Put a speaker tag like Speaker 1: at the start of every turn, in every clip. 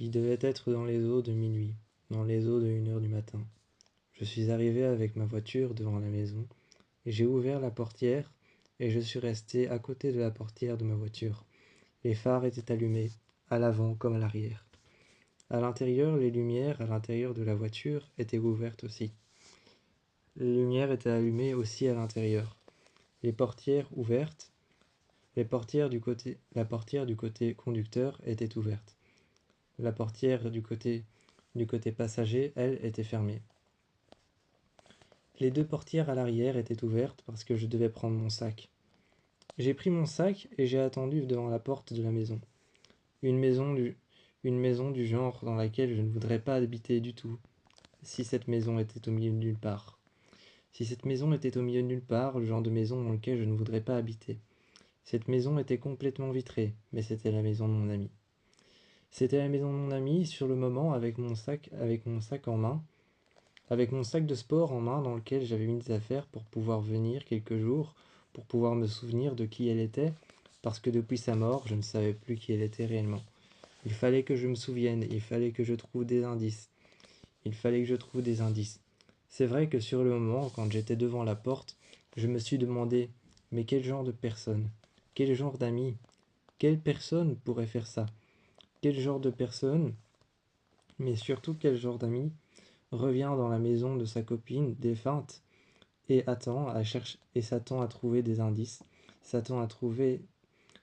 Speaker 1: Il devait être dans les eaux de minuit, dans les eaux de 1 heure du matin. Je suis arrivé avec ma voiture devant la maison, et j'ai ouvert la portière, et je suis resté à côté de la portière de ma voiture. Les phares étaient allumés, à l'avant comme à l'arrière. À l'intérieur, les lumières à l'intérieur de la voiture étaient ouvertes aussi. Les lumières étaient allumées aussi à l'intérieur. Les portières ouvertes, la portière du côté conducteur était ouverte. La portière du côté passager, elle, était fermée. Les deux portières à l'arrière étaient ouvertes parce que je devais prendre mon sac. J'ai pris mon sac et j'ai attendu devant la porte de la maison. Une maison du genre dans laquelle je ne voudrais pas habiter du tout, si cette maison était au milieu de nulle part. Si cette maison était au milieu de nulle part, le genre de maison dans lequel je ne voudrais pas habiter. Cette maison était complètement vitrée, mais c'était la maison de mon ami. C'était la maison de mon ami, sur le moment, avec mon sac en main, avec mon sac de sport en main dans lequel j'avais mis des affaires pour pouvoir venir quelques jours, pour pouvoir me souvenir de qui elle était, parce que depuis sa mort, je ne savais plus qui elle était réellement. Il fallait que je me souvienne, il fallait que je trouve des indices. C'est vrai que sur le moment, quand j'étais devant la porte, je me suis demandé, mais quel genre de personne, quel genre d'ami, quelle personne pourrait faire ça? Quel genre de personne, mais surtout quel genre d'ami, revient dans la maison de sa copine défunte et s'attend à trouver des indices, s'attend à trouver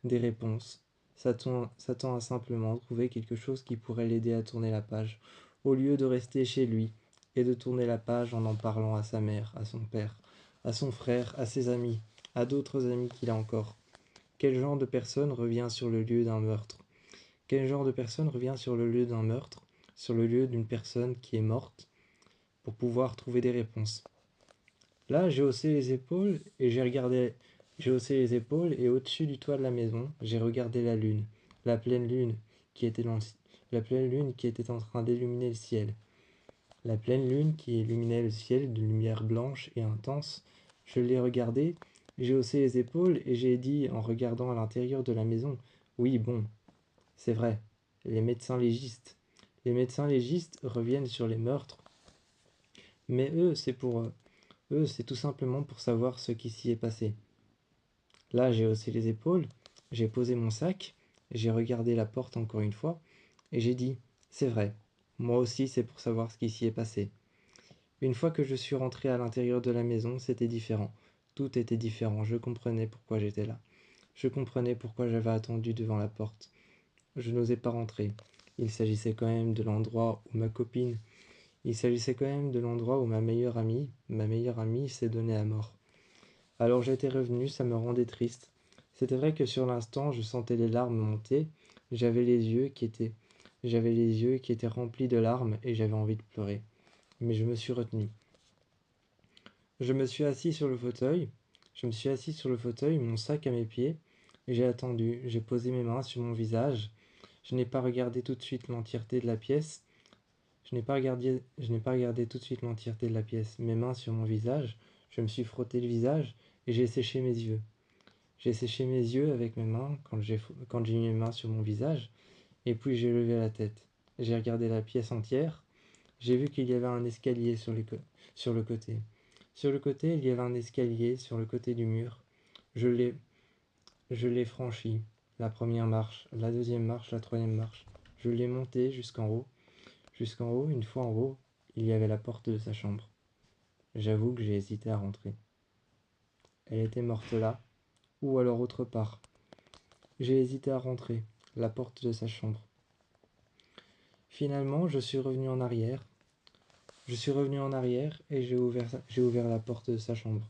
Speaker 1: des réponses, s'attend à simplement trouver quelque chose qui pourrait l'aider à tourner la page, au lieu de rester chez lui et de tourner la page en parlant à sa mère, à son père, à son frère, à ses amis, à d'autres amis qu'il a encore. Quel genre de personne revient sur le lieu d'un meurtre? Quel genre de personne revient sur le lieu d'un meurtre, sur le lieu d'une personne qui est morte, pour pouvoir trouver des réponses? Là, j'ai haussé les épaules et au-dessus du toit de la maison, j'ai regardé la lune, la pleine lune qui était la pleine lune qui était en train d'illuminer le ciel. La pleine lune qui illuminait le ciel de lumière blanche et intense. Je l'ai regardée, j'ai haussé les épaules et j'ai dit en regardant à l'intérieur de la maison, oui, bon, c'est vrai, les médecins légistes. Les médecins légistes reviennent sur les meurtres, mais eux, c'est tout simplement pour savoir ce qui s'y est passé. Là, j'ai haussé les épaules, j'ai posé mon sac, j'ai regardé la porte encore une fois, et j'ai dit, c'est vrai, moi aussi c'est pour savoir ce qui s'y est passé. Une fois que je suis rentré à l'intérieur de la maison, c'était différent. Tout était différent, je comprenais pourquoi j'étais là. Je comprenais pourquoi j'avais attendu devant la porte. Je n'osais pas rentrer. Il s'agissait quand même de l'endroit où ma meilleure amie s'est donnée à mort. Alors j'étais revenu, ça me rendait triste. C'était vrai que sur l'instant, je sentais les larmes monter, j'avais les yeux qui étaient remplis de larmes et j'avais envie de pleurer. Mais je me suis retenu. Je me suis assis sur le fauteuil, mon sac à mes pieds, et j'ai attendu, j'ai posé mes mains sur mon visage. Je n'ai pas regardé tout de suite l'entièreté de la pièce. Je n'ai pas regardé tout de suite l'entièreté de la pièce. Mes mains sur mon visage, je me suis frotté le visage et j'ai séché mes yeux. J'ai séché mes yeux avec mes mains quand j'ai mis mes mains sur mon visage, et puis j'ai levé la tête. J'ai regardé la pièce entière. J'ai vu qu'il y avait un escalier sur le côté. Sur le côté, il y avait un escalier sur le côté du mur. Je l'ai franchi. La première marche, la deuxième marche, la troisième marche. Je l'ai monté jusqu'en haut. Jusqu'en haut, une fois en haut, il y avait la porte de sa chambre. J'avoue que j'ai hésité à rentrer. Elle était morte là, ou alors autre part. J'ai hésité à rentrer, la porte de sa chambre. Finalement, je suis revenu en arrière. Et j'ai ouvert la porte de sa chambre.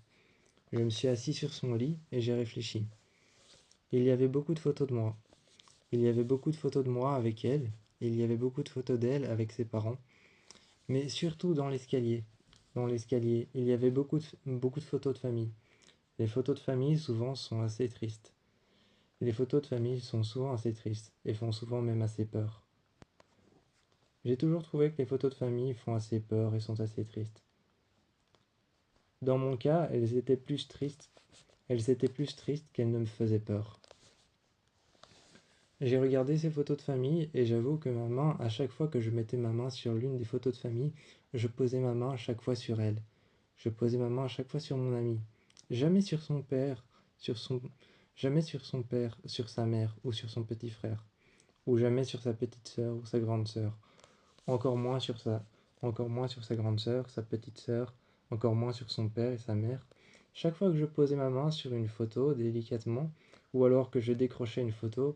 Speaker 1: Je me suis assis sur son lit et j'ai réfléchi. Il y avait beaucoup de photos de moi. Il y avait beaucoup de photos de moi avec elle. Il y avait beaucoup de photos d'elle avec ses parents. Mais surtout dans l'escalier. Dans l'escalier, il y avait beaucoup de photos de famille. Les photos de famille souvent sont assez tristes. Les photos de famille sont souvent assez tristes et font souvent même assez peur. J'ai toujours trouvé que les photos de famille font assez peur et sont assez tristes. Dans mon cas, elles étaient plus tristes qu'elles ne me faisaient peur. J'ai regardé ces photos de famille et j'avoue que ma main, à chaque fois que je mettais ma main sur l'une des photos de famille, je posais ma main à chaque fois sur elle. Je posais ma main à chaque fois sur mon ami. Jamais sur son père, sur son... jamais sur son père, sur sa mère ou sur son petit frère. Ou jamais sur sa petite sœur ou sa grande sœur. Encore moins sur encore moins sur sa grande sœur, sa petite sœur, encore moins sur son père et sa mère. Chaque fois que je posais ma main sur une photo délicatement, ou alors que je décrochais une photo,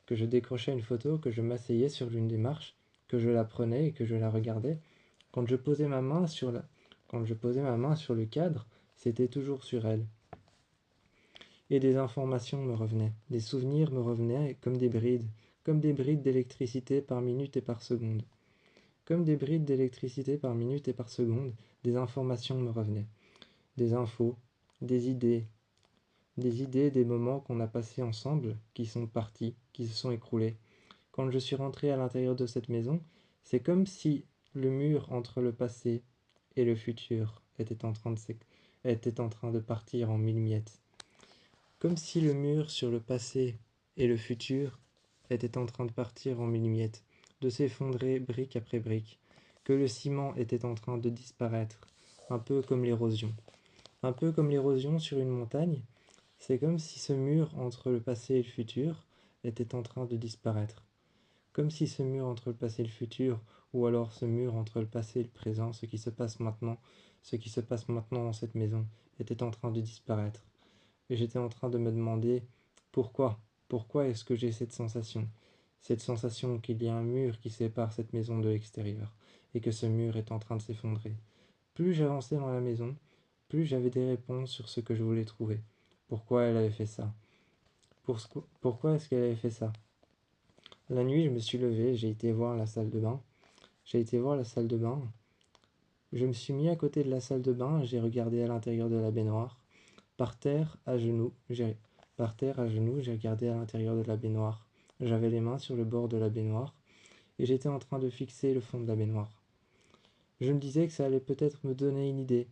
Speaker 1: que je m'asseyais sur l'une des marches, que je la prenais et que je la regardais, quand je posais ma main sur quand je posais ma main sur le cadre, c'était toujours sur elle. Et des informations me revenaient, des souvenirs me revenaient comme des brides d'électricité par minute et par seconde. Comme des brides d'électricité par minute et par seconde, des informations me revenaient. Des infos, des idées, des moments qu'on a passés ensemble, qui sont partis, qui se sont écroulés. Quand je suis rentré à l'intérieur de cette maison, c'est comme si le mur entre le passé et le futur était en train de partir en mille miettes. Comme si le mur sur le passé et le futur était en train de partir en mille miettes, de s'effondrer brique après brique, que le ciment était en train de disparaître, un peu comme l'érosion. Un peu comme l'érosion sur une montagne, c'est comme si ce mur entre le passé et le futur était en train de disparaître. Comme si ce mur entre le passé et le futur, ou alors ce mur entre le passé et le présent, ce qui se passe maintenant dans cette maison, était en train de disparaître. Et j'étais en train de me demander pourquoi, pourquoi est-ce que j'ai cette sensation qu'il y a un mur qui sépare cette maison de l'extérieur, et que ce mur est en train de s'effondrer. Plus j'avançais dans la maison, plus j'avais des réponses sur ce que je voulais trouver. Pourquoi elle avait fait ça? Pourquoi est-ce qu'elle avait fait ça? La nuit, je me suis levé, j'ai été voir la salle de bain. J'ai été voir la salle de bain. Je me suis mis à côté de la salle de bain, j'ai regardé à l'intérieur de la baignoire. Par terre, à genoux, j'ai regardé à l'intérieur de la baignoire. J'avais les mains sur le bord de la baignoire et j'étais en train de fixer le fond de la baignoire. Je me disais que ça allait peut-être me donner une idée.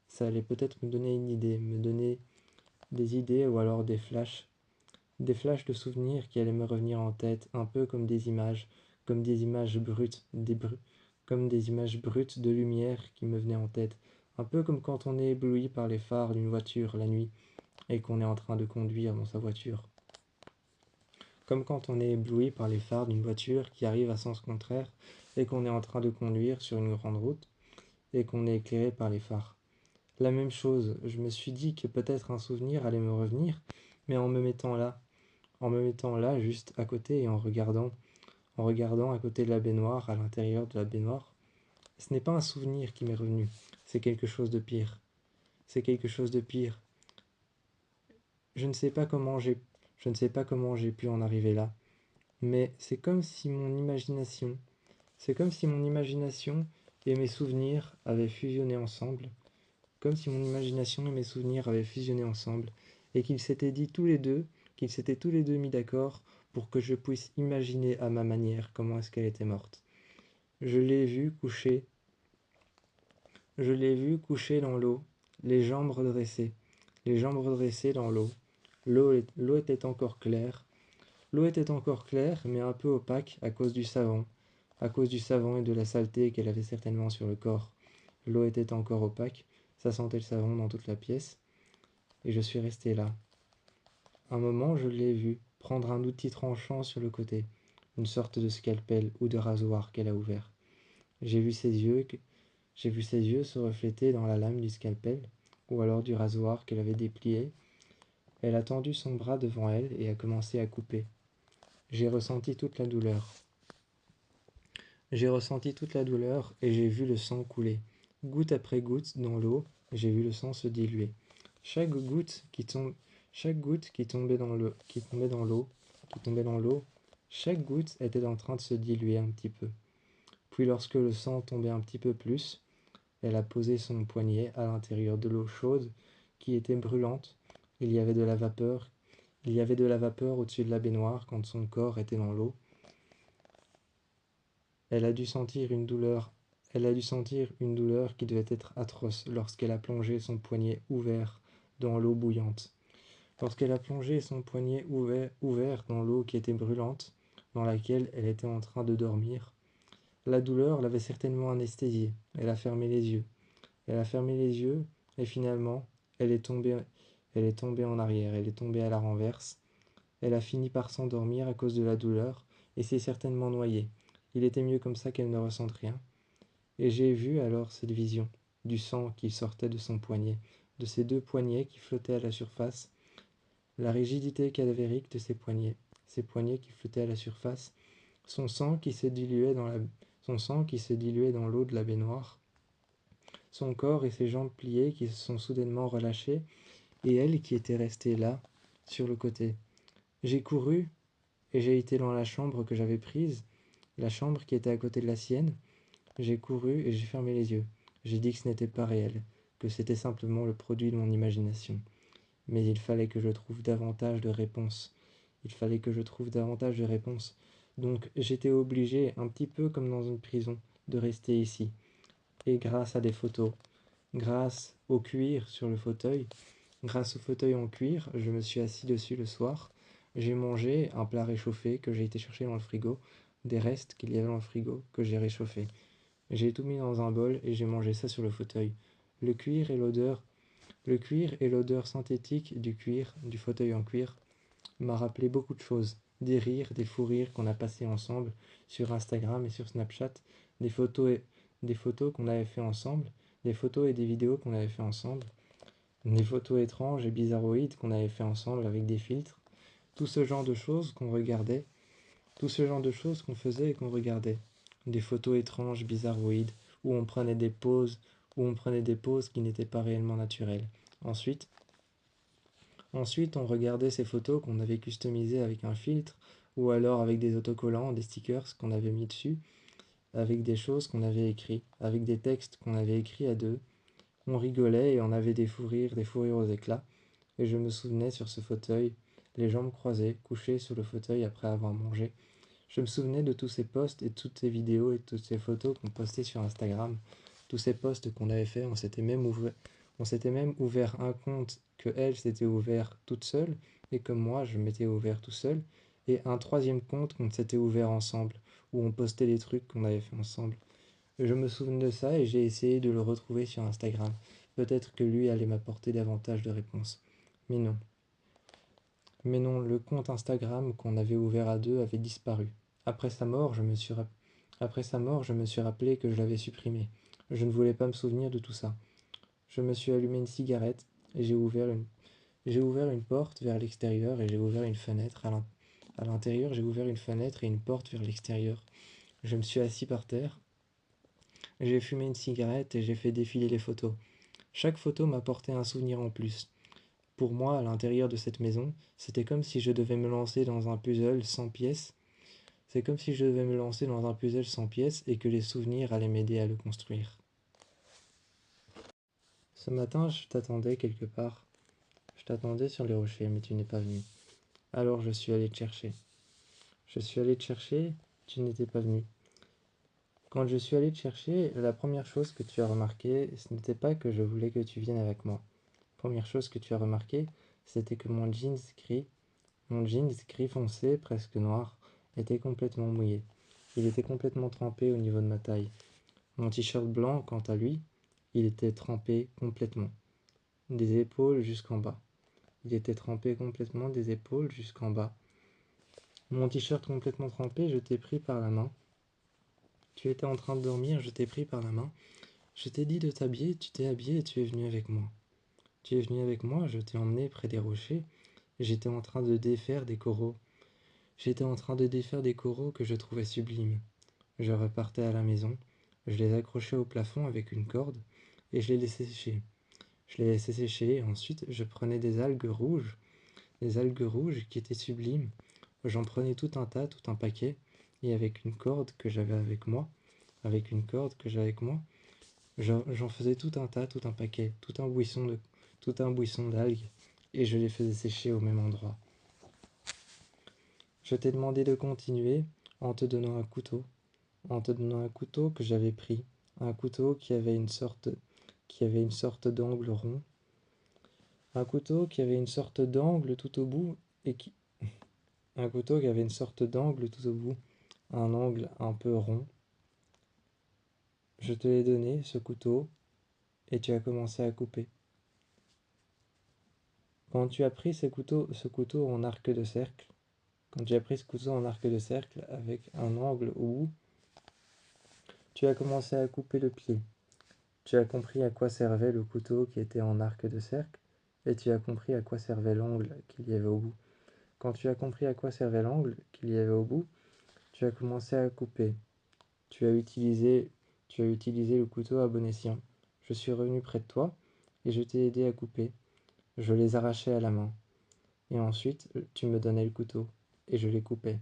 Speaker 1: Ça allait peut-être me donner des idées ou alors des flashs de souvenirs qui allaient me revenir en tête, un peu comme des images brutes, comme des images brutes de lumière qui me venaient en tête, un peu comme quand on est ébloui par les phares d'une voiture la nuit et qu'on est en train de conduire dans sa voiture. Comme quand on est ébloui par les phares d'une voiture qui arrive à sens contraire et qu'on est en train de conduire sur une grande route et qu'on est éclairé par les phares. La même chose, je me suis dit que peut-être un souvenir allait me revenir, mais en me mettant là juste à côté et en regardant à côté de la baignoire, à l'intérieur de la baignoire, ce n'est pas un souvenir qui m'est revenu, c'est quelque chose de pire. C'est quelque chose de pire. Je ne sais pas comment j'ai je ne sais pas comment j'ai pu en arriver là, mais c'est comme si mon imagination et mes souvenirs avaient fusionné ensemble, comme si mon imagination et mes souvenirs avaient fusionné ensemble, et qu'ils s'étaient tous les deux mis d'accord pour que je puisse imaginer à ma manière comment est-ce qu'elle était morte. Je l'ai vue couchée, je l'ai vue couchée dans l'eau, les jambes redressées dans l'eau. L'eau était encore claire. L'eau était encore claire, mais un peu opaque à cause du savon et de la saleté qu'elle avait certainement sur le corps. L'eau était encore opaque, ça sentait le savon dans toute la pièce, et je suis resté là. Un moment, je l'ai vue prendre un outil tranchant sur le côté, une sorte de scalpel ou de rasoir qu'elle a ouvert. J'ai vu ses yeux, j'ai vu ses yeux se refléter dans la lame du scalpel, ou alors du rasoir qu'elle avait déplié. Elle a tendu son bras devant elle et a commencé à couper. J'ai ressenti toute la douleur. J'ai ressenti toute la douleur et j'ai vu le sang couler. Goutte après goutte dans l'eau, j'ai vu le sang se diluer. Chaque goutte qui tombe, chaque goutte qui tombait dans l'eau, chaque goutte était en train de se diluer un petit peu. Puis lorsque le sang tombait un petit peu plus, elle a posé son poignet à l'intérieur de l'eau chaude qui était brûlante. Il y avait de la vapeur. Il y avait de la vapeur au-dessus de la baignoire quand son corps était dans l'eau. Elle a dû sentir une douleur. Elle a dû sentir une douleur qui devait être atroce lorsqu'elle a plongé son poignet ouvert dans l'eau bouillante. lorsqu'elle a plongé son poignet ouvert dans l'eau qui était brûlante, dans laquelle elle était en train de dormir. La douleur l'avait certainement anesthésiée. Elle a fermé les yeux. Elle a fermé les yeux et finalement, elle est tombée, elle est tombée en arrière, elle est tombée à la renverse. Elle a fini par s'endormir à cause de la douleur et s'est certainement noyée. Il était mieux comme ça qu'elle ne ressente rien. Et j'ai vu alors cette vision, du sang qui sortait de son poignet, de ses deux poignets qui flottaient à la surface, la rigidité cadavérique de ses poignets qui flottaient à la surface, son sang qui se diluait dans l'eau de la baignoire, son corps et ses jambes pliées qui se sont soudainement relâchées, et elle qui était restée là, sur le côté. J'ai couru, et j'ai été dans la chambre que j'avais prise, la chambre qui était à côté de la sienne. J'ai couru et j'ai fermé les yeux. J'ai dit que ce n'était pas réel, que c'était simplement le produit de mon imagination. Mais il fallait que je trouve davantage de réponses. Il fallait que je trouve davantage de réponses. Donc j'étais obligé, un petit peu comme dans une prison, de rester ici. Et grâce à des photos, grâce au cuir sur le fauteuil, grâce au fauteuil en cuir, je me suis assis dessus le soir. J'ai mangé un plat réchauffé que j'ai été chercher dans le frigo, des restes qu'il y avait dans le frigo que j'ai réchauffé. J'ai tout mis dans un bol et j'ai mangé ça sur le fauteuil. Le cuir et l'odeur, le cuir et l'odeur synthétique du cuir, du fauteuil en cuir, m'a rappelé beaucoup de choses. Des rires, des fous rires qu'on a passés ensemble sur Instagram et sur Snapchat, des photos qu'on avait fait ensemble, des photos et des vidéos qu'on avait fait ensemble, des photos étranges et bizarroïdes qu'on avait fait ensemble avec des filtres, tout ce genre de choses qu'on regardait, tout ce genre de choses qu'on faisait et qu'on regardait. Des photos étranges, bizarroïdes, où on prenait des pauses, qui n'étaient pas réellement naturelles. Ensuite, Ensuite, on regardait ces photos qu'on avait customisées avec un filtre, ou alors avec des autocollants, des stickers qu'on avait mis dessus, avec des choses qu'on avait écrites, avec des textes qu'on avait écrits à deux. On rigolait et on avait des fous rires aux éclats. Et je me souvenais sur ce fauteuil, les jambes croisées, couché sur le fauteuil après avoir mangé. Je me souvenais de tous ces posts et toutes ces vidéos et toutes ces photos qu'on postait sur Instagram, tous ces posts qu'on avait fait, on s'était même ouvert un compte que elle s'était ouvert toute seule et que moi je m'étais ouvert tout seul et un troisième compte qu'on s'était ouvert ensemble où on postait les trucs qu'on avait fait ensemble. Je me souviens de ça et j'ai essayé de le retrouver sur Instagram. Peut-être que lui allait m'apporter davantage de réponses. Mais non. Mais non, le compte Instagram qu'on avait ouvert à deux avait disparu. Après sa mort, Après sa mort, je me suis rappelé que je l'avais supprimé. Je ne voulais pas me souvenir de tout ça. Je me suis allumé une cigarette et j'ai ouvert une porte vers l'extérieur et j'ai ouvert une fenêtre à l'intérieur. J'ai ouvert une fenêtre et une porte vers l'extérieur. Je me suis assis par terre. J'ai fumé une cigarette et j'ai fait défiler les photos. Chaque photo m'apportait un souvenir en plus. Pour moi, à l'intérieur de cette maison, c'était comme si je devais me lancer dans un puzzle sans pièces. C'est comme si je devais me lancer dans un puzzle sans pièces et que les souvenirs allaient m'aider à le construire. Ce matin, je t'attendais quelque part. Je t'attendais sur les rochers, mais tu n'es pas venu. Alors je suis allé te chercher. Je suis allé te chercher, tu n'étais pas venu. Quand je suis allé te chercher, la première chose que tu as remarqué, ce n'était pas que je voulais que tu viennes avec moi. La première chose que tu as remarqué, c'était que mon jeans gris foncé, presque noir, était complètement mouillé. Il était complètement trempé au niveau de ma taille. Mon t-shirt blanc, quant à lui, il était trempé complètement, des épaules jusqu'en bas. Il était trempé complètement des épaules jusqu'en bas. Mon t-shirt complètement trempé, je t'ai pris par la main. Tu étais en train de dormir, je t'ai pris par la main. Je t'ai dit de t'habiller, tu t'es habillé et tu es venu avec moi. Tu es venu avec moi, je t'ai emmené près des rochers. J'étais en train de défaire des coraux. J'étais en train de défaire des coraux que je trouvais sublimes. Je repartais à la maison, je les accrochais au plafond avec une corde et je les laissais sécher. Je les laissais sécher et ensuite je prenais des algues rouges qui étaient sublimes. J'en prenais tout un tas, tout un paquet, et avec une corde que j'avais avec moi, j'en faisais tout un tas, tout un paquet, tout un buisson d'algues, et je les faisais sécher au même endroit. Je t'ai demandé de continuer en te donnant un couteau que j'avais pris, un couteau qui avait une sorte d'angle rond, Un couteau qui avait une sorte d'angle tout au bout et qui... Un couteau qui avait une sorte d'angle tout au bout, un angle un peu rond. Je te l'ai donné, ce couteau, et tu as commencé à couper. Quand tu as pris ce couteau en arc de cercle, quand tu as pris ce couteau en arc de cercle avec un angle au bout, tu as commencé à couper le pied. Tu as compris à quoi servait le couteau qui était en arc de cercle, et tu as compris à quoi servait l'angle qu'il y avait au bout. Quand tu as compris à quoi servait l'angle qu'il y avait au bout, tu as commencé à couper. Tu as utilisé, tu as utilisé le couteau à bon escient. Je suis revenu près de toi, et je t'ai aidé à couper. Je les arrachais à la main. Et ensuite, tu me donnais le couteau, et je les coupais.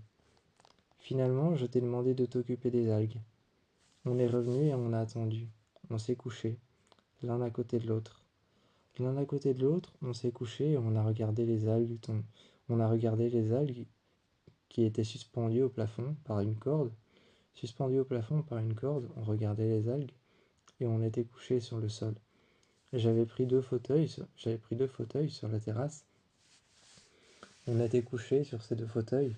Speaker 1: Finalement, je t'ai demandé de t'occuper des algues. On est revenu et on a attendu. On s'est couché, l'un à côté de l'autre. L'un à côté de l'autre, on s'est couché et on a regardé les algues On a regardé les algues qui étaient suspendues au plafond par une corde. Suspendues au plafond par une corde, on regardait les algues et on était couché sur le sol. J'avais pris deux fauteuils sur la terrasse. On était couché sur ces deux fauteuils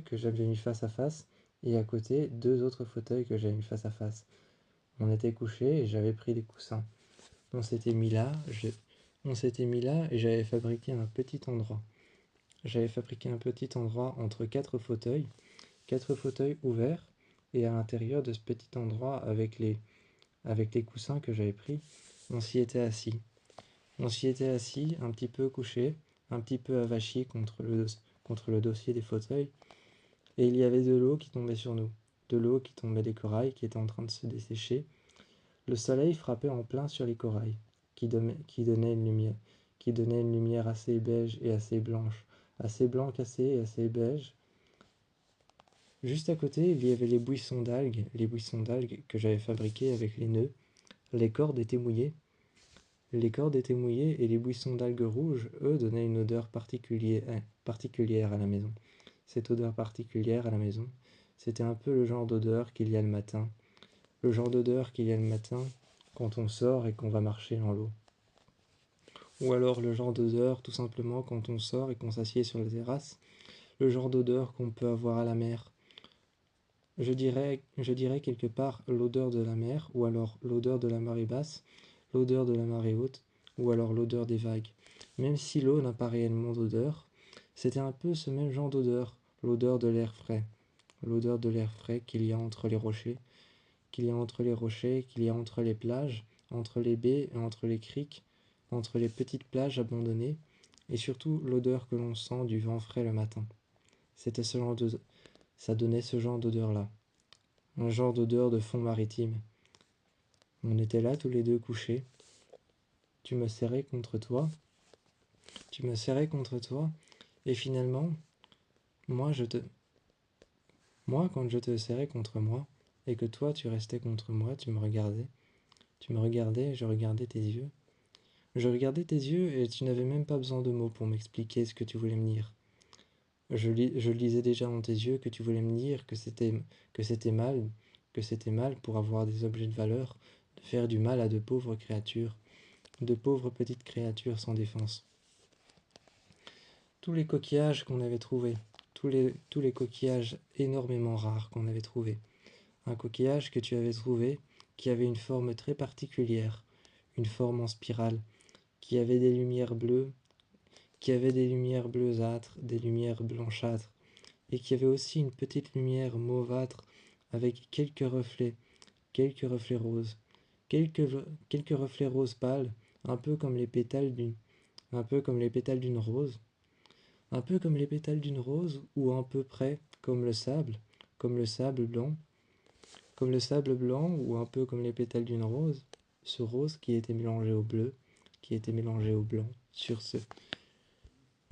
Speaker 1: que j'avais mis face à face, et à côté, deux autres fauteuils que j'avais mis face à face. On était couché et j'avais pris des coussins. On s'était mis là, on s'était mis là et j'avais fabriqué un petit endroit. J'avais fabriqué un petit endroit entre quatre fauteuils ouverts, et à l'intérieur de ce petit endroit avec les coussins que j'avais pris, on s'y était assis. On s'y était assis, un petit peu couché, un petit peu avachi contre le dossier des fauteuils, et il y avait de l'eau qui tombait sur nous, de l'eau qui tombait des corails qui étaient en train de se dessécher. Le soleil frappait en plein sur les corails, qui donnaient une lumière assez beige et assez blanche, assez blanc cassé et assez beige. Juste à côté, il y avait les buissons d'algues que j'avais fabriqués avec les nœuds. Les cordes étaient mouillées. Les cordes étaient mouillées et les buissons d'algues rouges, eux, donnaient une odeur particulière à la maison. Cette odeur particulière à la maison, c'était un peu le genre d'odeur qu'il y a le matin. Le genre d'odeur qu'il y a le matin quand on sort et qu'on va marcher dans l'eau. Ou alors le genre d'odeur tout simplement quand on sort et qu'on s'assied sur la terrasse. Le genre d'odeur qu'on peut avoir à la mer. Je dirais quelque part l'odeur de la mer, ou alors l'odeur de la marée basse, l'odeur de la marée haute, ou alors l'odeur des vagues. Même si l'eau n'a pas réellement d'odeur, c'était un peu ce même genre d'odeur, l'odeur de l'air frais. L'odeur de l'air frais qu'il y a entre les rochers, qu'il y a entre les rochers, qu'il y a entre les plages, entre les baies et entre les criques, entre les petites plages abandonnées, et surtout l'odeur que l'on sent du vent frais le matin. C'était ce genre de... Ça donnait ce genre d'odeur-là. Un genre d'odeur de fond maritime. On était là tous les deux couchés. Tu me serrais contre toi. Tu me serrais contre toi. Et finalement, moi, je te... Moi, quand je te serrais contre moi, et que toi, tu restais contre moi, tu me regardais. Tu me regardais et je regardais tes yeux. Je regardais tes yeux et tu n'avais même pas besoin de mots pour m'expliquer ce que tu voulais me dire. Je lisais déjà dans tes yeux que tu voulais me dire que c'était mal pour avoir des objets de valeur, de faire du mal à de pauvres créatures, de pauvres petites créatures sans défense. Tous les coquillages qu'on avait trouvés, tous les coquillages énormément rares qu'on avait trouvés. Un coquillage que tu avais trouvé qui avait une forme très particulière, une forme en spirale, qui avait des lumières bleues, qui avait des lumières bleuâtres, des lumières blanchâtres, et qui avait aussi une petite lumière mauvâtre avec quelques reflets roses, quelques reflets roses pâles, un peu comme les pétales d'une, un peu comme les pétales d'une rose, un peu comme les pétales d'une rose, ou à peu près comme le sable blanc, comme le sable blanc, ou un peu comme les pétales d'une rose, ce rose qui était mélangé au bleu, qui était mélangé au blanc,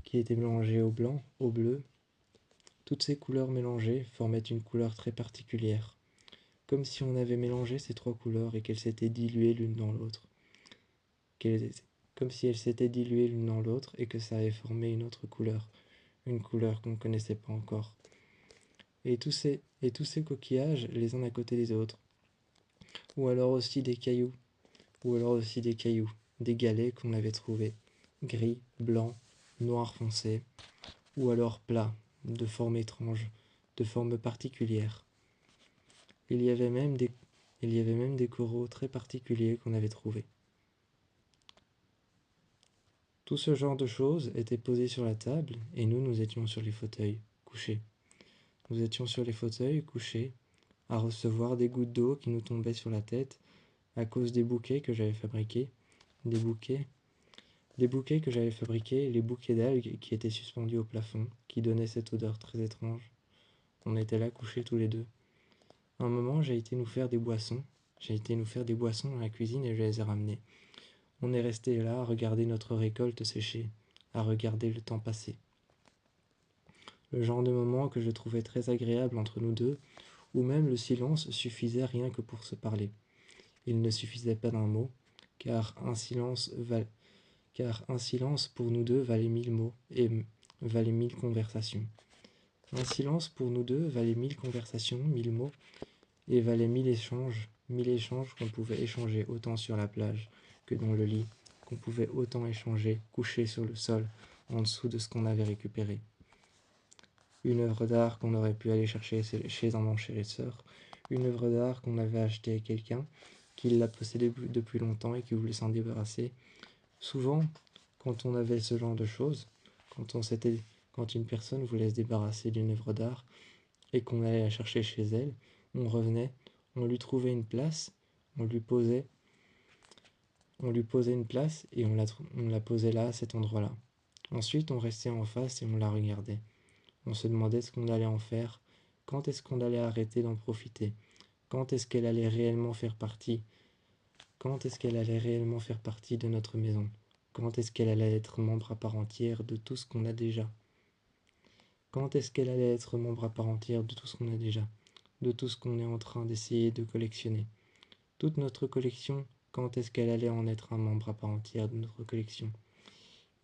Speaker 1: qui était mélangé au blanc, au bleu. Toutes ces couleurs mélangées formaient une couleur très particulière, comme si on avait mélangé ces trois couleurs et qu'elles s'étaient diluées l'une dans l'autre. Comme si elles s'étaient diluées l'une dans l'autre et que ça avait formé une couleur qu'on ne connaissait pas encore. Et tous ces coquillages, les uns à côté des autres. Ou alors aussi des cailloux, ou alors aussi des cailloux. des galets qu'on avait trouvés, gris, blanc, noir foncé, ou alors plats, de formes étranges, de formes particulières. Il y avait même des coraux très particuliers qu'on avait trouvés. Tout ce genre de choses était posé sur la table et nous étions sur les fauteuils, couchés. Nous étions sur les fauteuils, couchés, à recevoir des gouttes d'eau qui nous tombaient sur la tête à cause des bouquets que j'avais fabriqués, des bouquets que j'avais fabriqués, les bouquets d'algues qui étaient suspendus au plafond, qui donnaient cette odeur très étrange. On était là couchés tous les deux. À un moment, j'ai été nous faire des boissons. J'ai été nous faire des boissons dans la cuisine et je les ai ramenées. On est resté là à regarder notre récolte sécher, à regarder le temps passer. Le genre de moment que je trouvais très agréable entre nous deux, où même le silence suffisait rien que pour se parler. Il ne suffisait pas d'un mot, car un silence pour nous deux valait 1000 mots et valait 1000 conversations. Un silence pour nous deux valait 1000 conversations, 1000 mots, et valait 1000 échanges qu'on pouvait échanger autant sur la plage que dans le lit, qu'on pouvait autant échanger couché sur le sol, en dessous de ce qu'on avait récupéré. Une œuvre d'art qu'on aurait pu aller chercher chez un enchérisseur, une œuvre d'art qu'on avait achetée à quelqu'un qui l'a possédée depuis longtemps et qui voulait s'en débarrasser. Souvent, quand on avait ce genre de choses, quand une personne voulait se débarrasser d'une œuvre d'art et qu'on allait la chercher chez elle, on revenait, on lui trouvait une place, on lui posait une place et on la posait là, à cet endroit-là. Ensuite, on restait en face et on la regardait. On se demandait ce qu'on allait en faire, quand est-ce qu'on allait arrêter d'en profiter, quand est-ce qu'elle allait réellement faire partie, quand est-ce qu'elle allait réellement faire partie de notre maison, quand est-ce qu'elle allait être membre à part entière de tout ce qu'on a déjà, quand est-ce qu'elle allait être membre à part entière de tout ce qu'on a déjà, de tout ce qu'on est en train d'essayer de collectionner. Toute notre collection, quand est-ce qu'elle allait en être un membre à part entière de notre collection.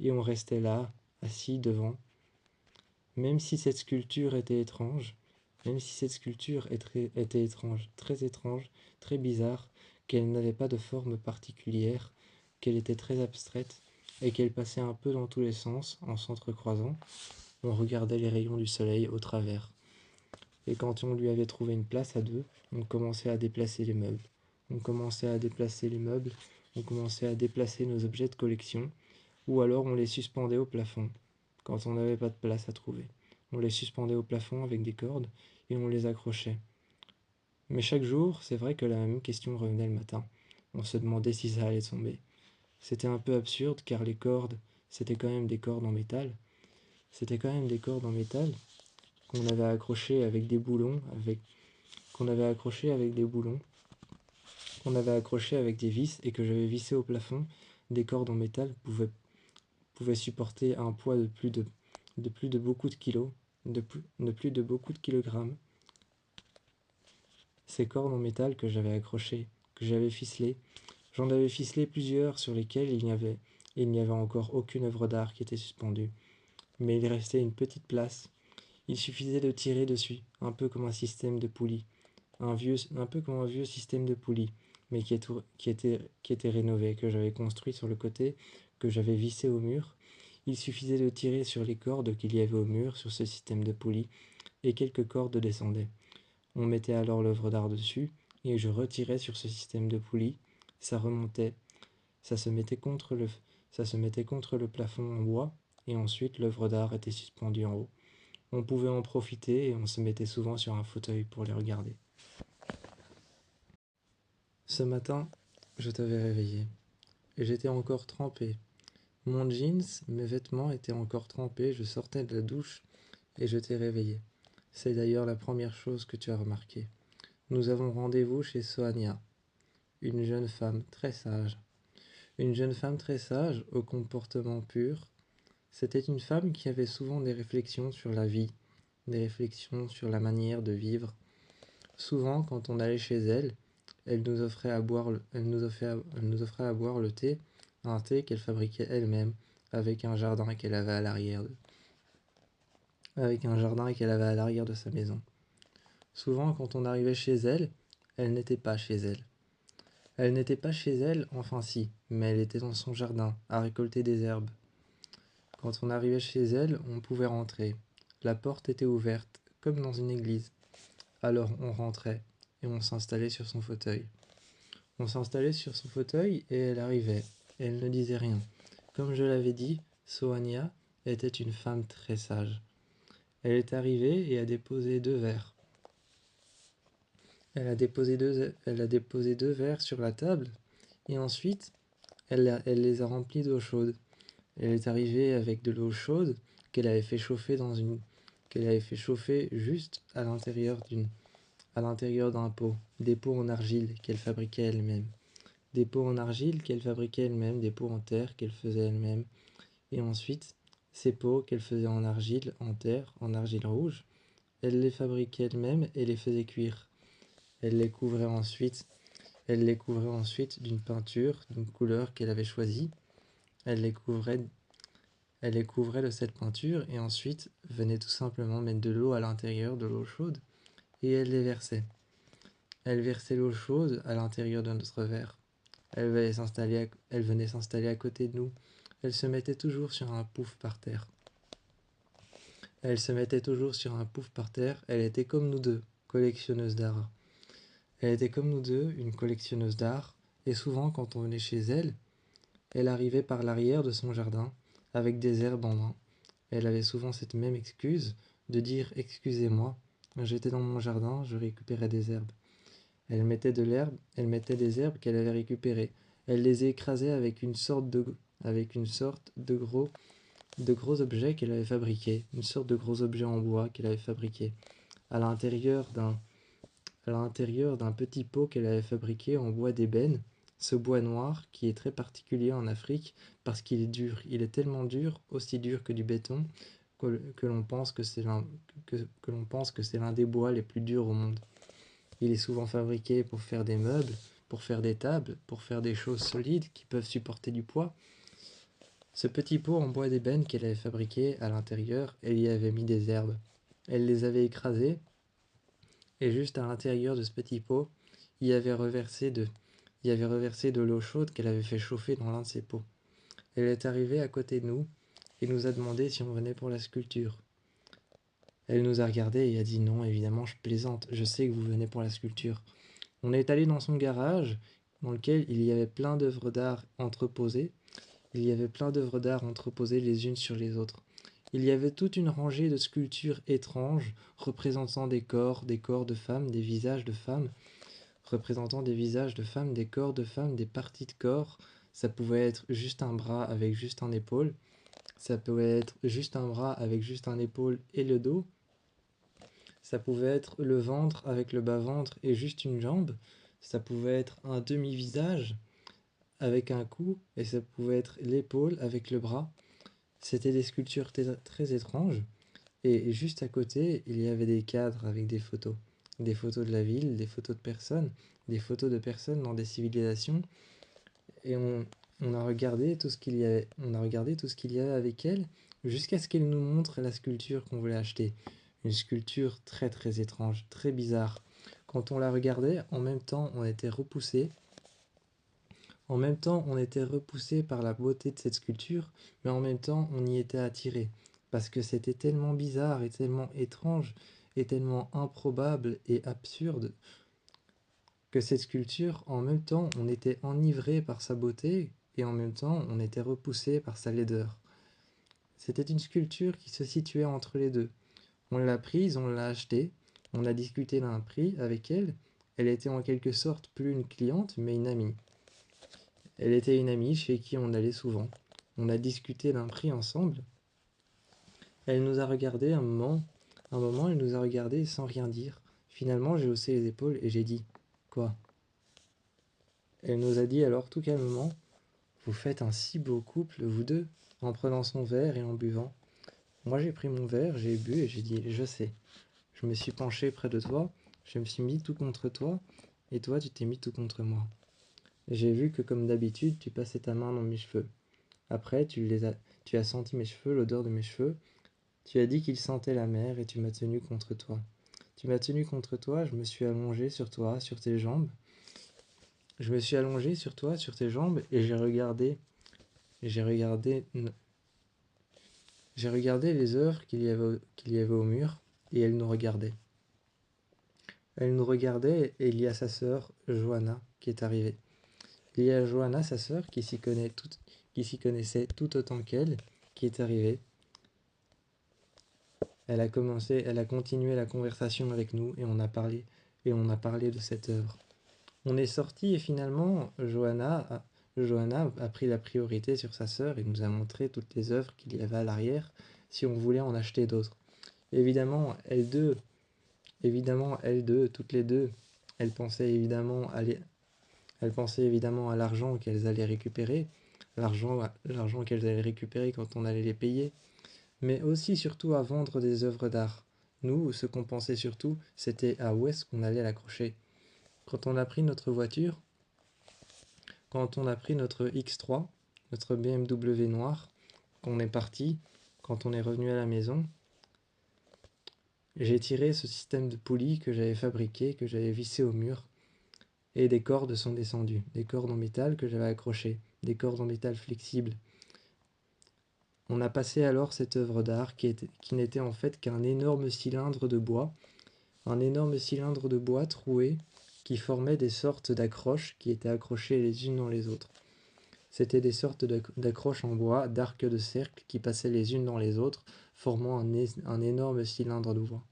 Speaker 1: Et on restait là, assis devant. Même si cette sculpture était étrange, même si cette sculpture était étrange, très bizarre, qu'elle n'avait pas de forme particulière, qu'elle était très abstraite, et qu'elle passait un peu dans tous les sens, en s'entrecroisant, on regardait les rayons du soleil au travers. Et quand on lui avait trouvé une place à deux, on commençait à déplacer les meubles. On commençait à déplacer les meubles, on commençait à déplacer nos objets de collection, ou alors on les suspendait au plafond, quand on n'avait pas de place à trouver. On les suspendait au plafond avec des cordes et on les accrochait. Mais chaque jour, c'est vrai que la même question revenait le matin. On se demandait si ça allait tomber. C'était un peu absurde car les cordes, c'était quand même des cordes en métal. C'était quand même des cordes en métal qu'on avait accrochées avec des boulons, qu'on avait accrochées avec des boulons, qu'on avait accrochées avec des vis et que j'avais vissé au plafond. Des cordes en métal pouvaient supporter un poids de plus de beaucoup de kilos, de plus de beaucoup de kilogrammes. Ces cordes en métal que j'avais accrochées, que j'avais ficelées, j'en avais ficelé plusieurs sur lesquelles il n'y avait encore aucune œuvre d'art qui était suspendue. Mais il restait une petite place. Il suffisait de tirer dessus, un peu comme un système de poulie. Un peu comme un vieux système de poulie, mais qui était rénové, que j'avais construit sur le côté, que j'avais vissé au mur. Il suffisait de tirer sur les cordes qu'il y avait au mur, sur ce système de poulie, et quelques cordes descendaient. On mettait alors l'œuvre d'art dessus, et je retirais sur ce système de poulie. Ça remontait, ça se mettait contre le plafond en bois, et ensuite l'œuvre d'art était suspendue en haut. On pouvait en profiter et on se mettait souvent sur un fauteuil pour les regarder. Ce matin, je t'avais réveillé, et j'étais encore trempé. Mon jeans, mes vêtements étaient encore trempés, je sortais de la douche, et je t'ai réveillé. C'est d'ailleurs la première chose que tu as remarqué. Nous avons rendez-vous chez Soania, une jeune femme très sage. Une jeune femme très sage, au comportement pur. C'était une femme qui avait souvent des réflexions sur la vie, des réflexions sur la manière de vivre. Souvent, quand on allait chez elle, elle nous offrait à boire le thé, un thé qu'elle fabriquait elle-même, avec un jardin qu'elle avait à l'arrière de sa maison. Souvent, quand on arrivait chez elle, elle n'était pas chez elle. Elle n'était pas chez elle, enfin si, mais elle était dans son jardin, à récolter des herbes. Quand on arrivait chez elle, on pouvait rentrer. La porte était ouverte, comme dans une église. Alors on rentrait, et on s'installait sur son fauteuil. On s'installait sur son fauteuil, et elle arrivait. Elle ne disait rien. Comme je l'avais dit, Soania était une femme très sage. Elle est arrivée et a déposé 2 verres. Elle a déposé deux verres sur la table, et ensuite, elle les a remplis d'eau chaude. Elle est arrivée avec de l'eau chaude qu'elle avait fait chauffer qu'elle avait fait chauffer juste à l'intérieur d'un pot, des pots en argile qu'elle fabriquait elle-même, des pots en argile qu'elle fabriquait elle-même, des pots en terre qu'elle faisait elle-même, et ensuite ces pots qu'elle faisait en terre, en argile rouge, elle les fabriquait elle-même et les faisait cuire. Elle les couvrait ensuite, elle les couvrait ensuite d'une peinture d'une couleur qu'elle avait choisie. Elle les couvrait Elle les couvrait de cette peinture et ensuite venait tout simplement mettre de l'eau à l'intérieur, de l'eau chaude, et elle les versait. Elle versait l'eau chaude à l'intérieur de notre verre. Elle venait s'installer à côté de nous. Elle se mettait toujours sur un pouf par terre. Elle se mettait toujours sur un pouf par terre. Elle était comme nous deux, collectionneuse d'art. Elle était comme nous deux, une collectionneuse d'art, et souvent quand on venait chez elle, elle arrivait par l'arrière de son jardin, avec des herbes en main. Elle avait souvent cette même excuse de dire excusez-moi, j'étais dans mon jardin, je récupérais des herbes. Elle mettait des herbes qu'elle avait récupérées. Elle les écrasait avec une sorte de gros objet qu'elle avait fabriqué, une sorte de gros objet en bois qu'elle avait fabriqué à l'intérieur d'un à l'intérieur d'un petit pot qu'elle avait fabriqué en bois d'ébène, ce bois noir qui est très particulier en Afrique parce qu'il est dur. Il est tellement dur, aussi dur que du béton, que l'on pense que c'est l'un des bois les plus durs au monde. Il est souvent fabriqué pour faire des meubles, pour faire des tables, pour faire des choses solides qui peuvent supporter du poids. Ce petit pot en bois d'ébène qu'elle avait fabriqué, à l'intérieur, elle y avait mis des herbes. Elle les avait écrasées, et juste à l'intérieur de ce petit pot, il y avait reversé de, il y avait reversé de l'eau chaude qu'elle avait fait chauffer dans l'un de ses pots. Elle est arrivée à côté de nous et nous a demandé si on venait pour la sculpture. Elle nous a regardé et a dit non, évidemment, je plaisante, je sais que vous venez pour la sculpture. On est allé dans son garage, dans lequel il y avait plein d'œuvres d'art entreposées. Il y avait plein d'œuvres d'art entreposées les unes sur les autres. Il y avait toute une rangée de sculptures étranges représentant des corps de femmes, des visages de femmes, représentant des visages de femmes, des corps de femmes, des parties de corps. Ça pouvait être juste un bras avec juste un épaule. Ça pouvait être juste un bras avec juste un épaule et le dos. Ça pouvait être le ventre avec le bas-ventre et juste une jambe. Ça pouvait être un demi-visage avec un cou et ça pouvait être l'épaule avec le bras. C'était des sculptures très étranges. Et juste à côté, il y avait des cadres avec des photos. Des photos de la ville, des photos de personnes dans des civilisations. Et on a regardé tout ce qu'il y avait, on a regardé tout ce qu'il y avait avec elle, jusqu'à ce qu'elle nous montre la sculpture qu'on voulait acheter. Une sculpture très très étrange, très bizarre. Quand on la regardait, en même temps on était repoussé. En même temps on était repoussé par la beauté de cette sculpture, mais en même temps on y était attiré. Parce que c'était tellement bizarre et tellement étrange et tellement improbable et absurde que cette sculpture, en même temps, on était enivré par sa beauté et en même temps, on était repoussé par sa laideur. C'était une sculpture qui se situait entre les deux. On l'a prise, on l'a achetée, on a discuté d'un prix avec elle. Elle était en quelque sorte plus une cliente, mais une amie. Elle était une amie chez qui on allait souvent. On a discuté d'un prix ensemble. Elle nous a regardé un moment, elle nous a regardé sans rien dire. Finalement, j'ai haussé les épaules et j'ai dit quoi? Elle nous a dit alors tout calmement: vous faites un si beau couple, vous deux, en prenant son verre et en buvant. Moi j'ai pris mon verre, j'ai bu et j'ai dit je sais. Je me suis penché près de toi, je me suis mis tout contre toi, et toi tu t'es mis tout contre moi. J'ai vu que comme d'habitude tu passais ta main dans mes cheveux. Après tu as senti mes cheveux, l'odeur de mes cheveux. Tu as dit qu'ils sentaient la mer et tu m'as tenu contre toi. Tu m'as tenu contre toi, je me suis allongé sur toi, sur tes jambes. Je me suis allongé sur toi, sur tes jambes, et j'ai regardé, j'ai regardé les œuvres qu'il y avait au mur, et elles nous regardaient. Elle nous regardait et il y a sa sœur, Johanna, qui est arrivée. Il y a Johanna, sa sœur, qui s'y connaissait tout autant qu'elle, qui est arrivée. Elle a continué la conversation avec nous et on a parlé de cette œuvre. On est sorti et finalement, Johanna a pris la priorité sur sa sœur et nous a montré toutes les œuvres qu'il y avait à l'arrière si on voulait en acheter d'autres. Évidemment, elles deux, toutes les deux, elles pensaient évidemment à elles pensaient évidemment à l'argent qu'elles allaient récupérer, l'argent qu'elles allaient récupérer quand on allait les payer, mais aussi surtout à vendre des œuvres d'art. Nous, ce qu'on pensait surtout, c'était à où est-ce qu'on allait l'accrocher. Quand on a pris notre voiture, quand on a pris notre X3, notre BMW noir, qu'on est parti, quand on est revenu à la maison, j'ai tiré ce système de poulies que j'avais fabriqué, que j'avais vissé au mur, et des cordes sont descendues, des cordes en métal que j'avais accrochées, des cordes en métal flexibles. On a passé alors cette œuvre d'art qui n'était en fait qu'un énorme cylindre de bois, un énorme cylindre de bois troué qui formait des sortes d'accroches qui étaient accrochées les unes dans les autres. C'était des sortes d'accroches en bois, d'arcs de cercle qui passaient les unes dans les autres, formant un énorme cylindre de bois.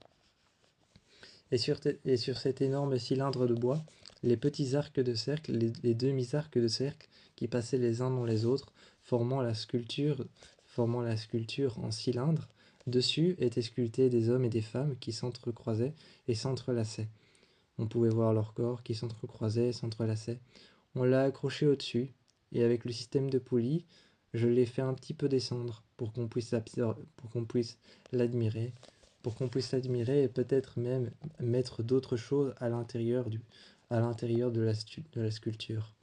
Speaker 1: Et sur cet énorme cylindre de bois, les petits arcs de cercle, les demi-arcs de cercle qui passaient les uns dans les autres, formant la sculpture en cylindre. Dessus étaient sculptés des hommes et des femmes qui s'entrecroisaient et s'entrelaçaient. On pouvait voir leur corps qui s'entrecroisaient et s'entrelaçaient. On l'a accroché au-dessus, et avec le système de poulie, je l'ai fait un petit peu descendre pour qu'on puisse l'admirer, et peut-être même mettre d'autres choses à l'intérieur de la sculpture.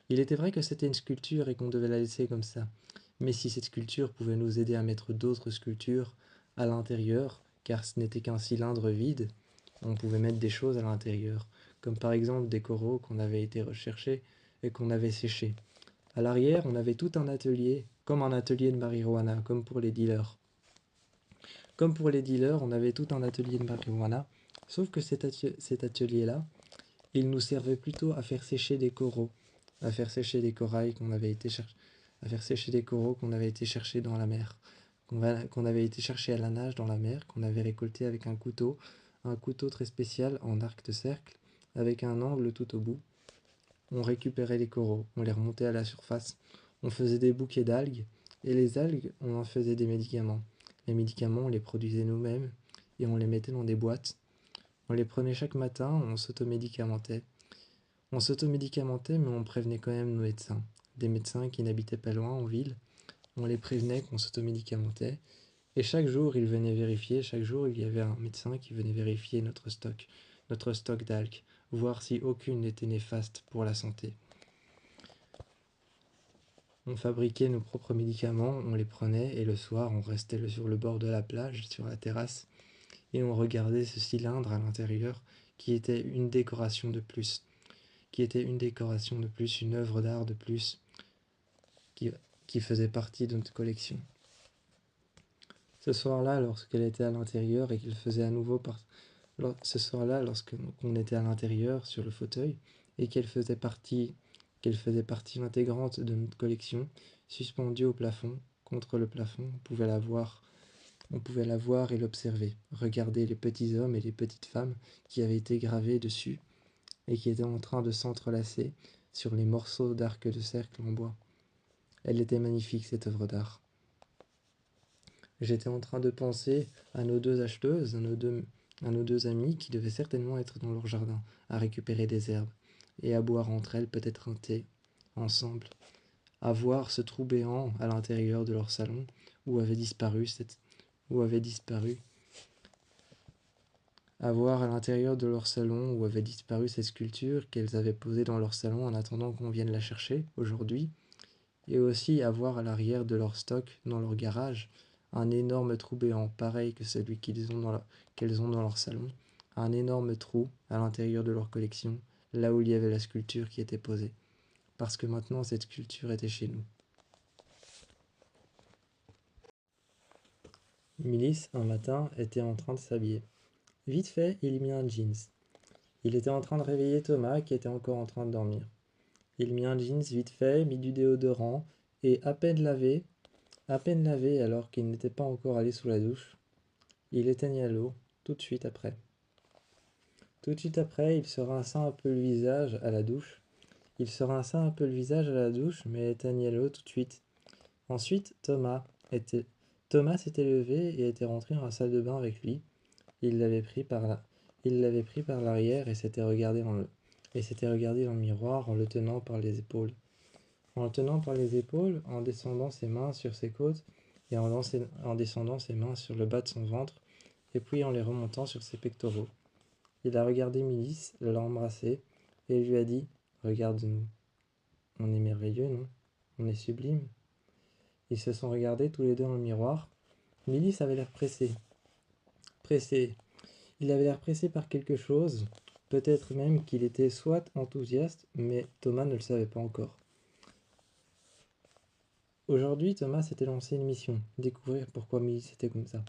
Speaker 1: Il était vrai que c'était une sculpture et qu'on devait la laisser comme ça. Mais si cette sculpture pouvait nous aider à mettre d'autres sculptures à l'intérieur, car ce n'était qu'un cylindre vide, on pouvait mettre des choses à l'intérieur, comme par exemple des coraux qu'on avait été rechercher et qu'on avait séchés. À l'arrière, on avait tout un atelier, comme un atelier de marijuana, comme pour les dealers. Comme pour les dealers, on avait tout un atelier de marijuana, sauf que cet atelier-là, il nous servait plutôt à faire sécher des coraux, à faire sécher des corails qu'on avait été chercher, à faire sécher des coraux qu'on avait été chercher dans la mer, qu'on avait été chercher à la nage dans la mer, qu'on avait récolté avec un couteau très spécial en arc de cercle, avec un angle tout au bout. On récupérait les coraux, on les remontait à la surface, on faisait des bouquets d'algues, et les algues, on en faisait des médicaments. Les médicaments, on les produisait nous-mêmes, et on les mettait dans des boîtes. On les prenait chaque matin, on s'automédicamentait. On s'automédicamentait, mais on prévenait quand même nos médecins. Des médecins qui n'habitaient pas loin, en ville. On les prévenait qu'on s'automédicamentait. Et chaque jour, ils venaient vérifier, chaque jour, il y avait un médecin qui venait vérifier notre stock d'algues, voir si aucune n'était néfaste pour la santé. On fabriquait nos propres médicaments, on les prenait, et le soir, on restait sur le bord de la plage, sur la terrasse, et on regardait ce cylindre à l'intérieur qui était une décoration de plus, une œuvre d'art de plus qui, qui faisait partie de notre collection. Ce soir-là, lorsqu'elle était à l'intérieur et qu'il faisait à nouveau ce soir-là, lorsqu'on était à l'intérieur sur le fauteuil et qu'elle faisait partie intégrante de notre collection, suspendue au plafond, contre le plafond, on pouvait la voir et l'observer, regarder les petits hommes et les petites femmes qui avaient été gravés dessus et qui étaient en train de s'entrelacer sur les morceaux d'arc de cercle en bois. Elle était magnifique, cette œuvre d'art. J'étais en train de penser à nos deux acheteuses, à nos deux amies qui devaient certainement être dans leur jardin, à récupérer des herbes, et à boire entre elles peut-être un thé, ensemble, à voir ce trou béant à l'intérieur de leur salon où avait disparu à voir à l'intérieur de leur salon où avait disparu cette sculpture qu'elles avaient posée dans leur salon en attendant qu'on vienne la chercher aujourd'hui, et aussi à voir à l'arrière de leur stock, dans leur garage, un énorme trou béant pareil que celui qu'elles ont dans leur salon, un énorme trou à l'intérieur de leur collection, là où il y avait la sculpture qui était posée. Parce que maintenant, cette sculpture était chez nous. Milice, un matin, était en train de s'habiller. Vite fait, il mit un jeans. Il était en train de réveiller Thomas, qui était encore en train de dormir. Il mit un jeans vite fait, mit du déodorant, et à peine lavé alors qu'il n'était pas encore allé sous la douche, il éteignit l'eau, tout de suite après. Tout de suite après, il se rinça un peu le visage à la douche. Mais éteignit l'eau tout de suite. Ensuite, Thomas s'était levé et était rentré dans la salle de bain avec lui. Il l'avait pris par l'arrière et s'était regardé dans le miroir en le tenant par les épaules. En descendant ses mains sur ses côtes et en descendant ses mains sur le bas de son ventre, et puis en les remontant sur ses pectoraux. Il a regardé Milice, l'a embrassée, et lui a dit « Regarde-nous. On est merveilleux, non? On est sublime. » Ils se sont regardés tous les deux dans le miroir. Milice avait l'air pressé. Il avait l'air pressé par quelque chose, peut-être même qu'il était soit enthousiaste, mais Thomas ne le savait pas encore. Aujourd'hui, Thomas s'était lancé une mission, découvrir pourquoi Milice était comme ça.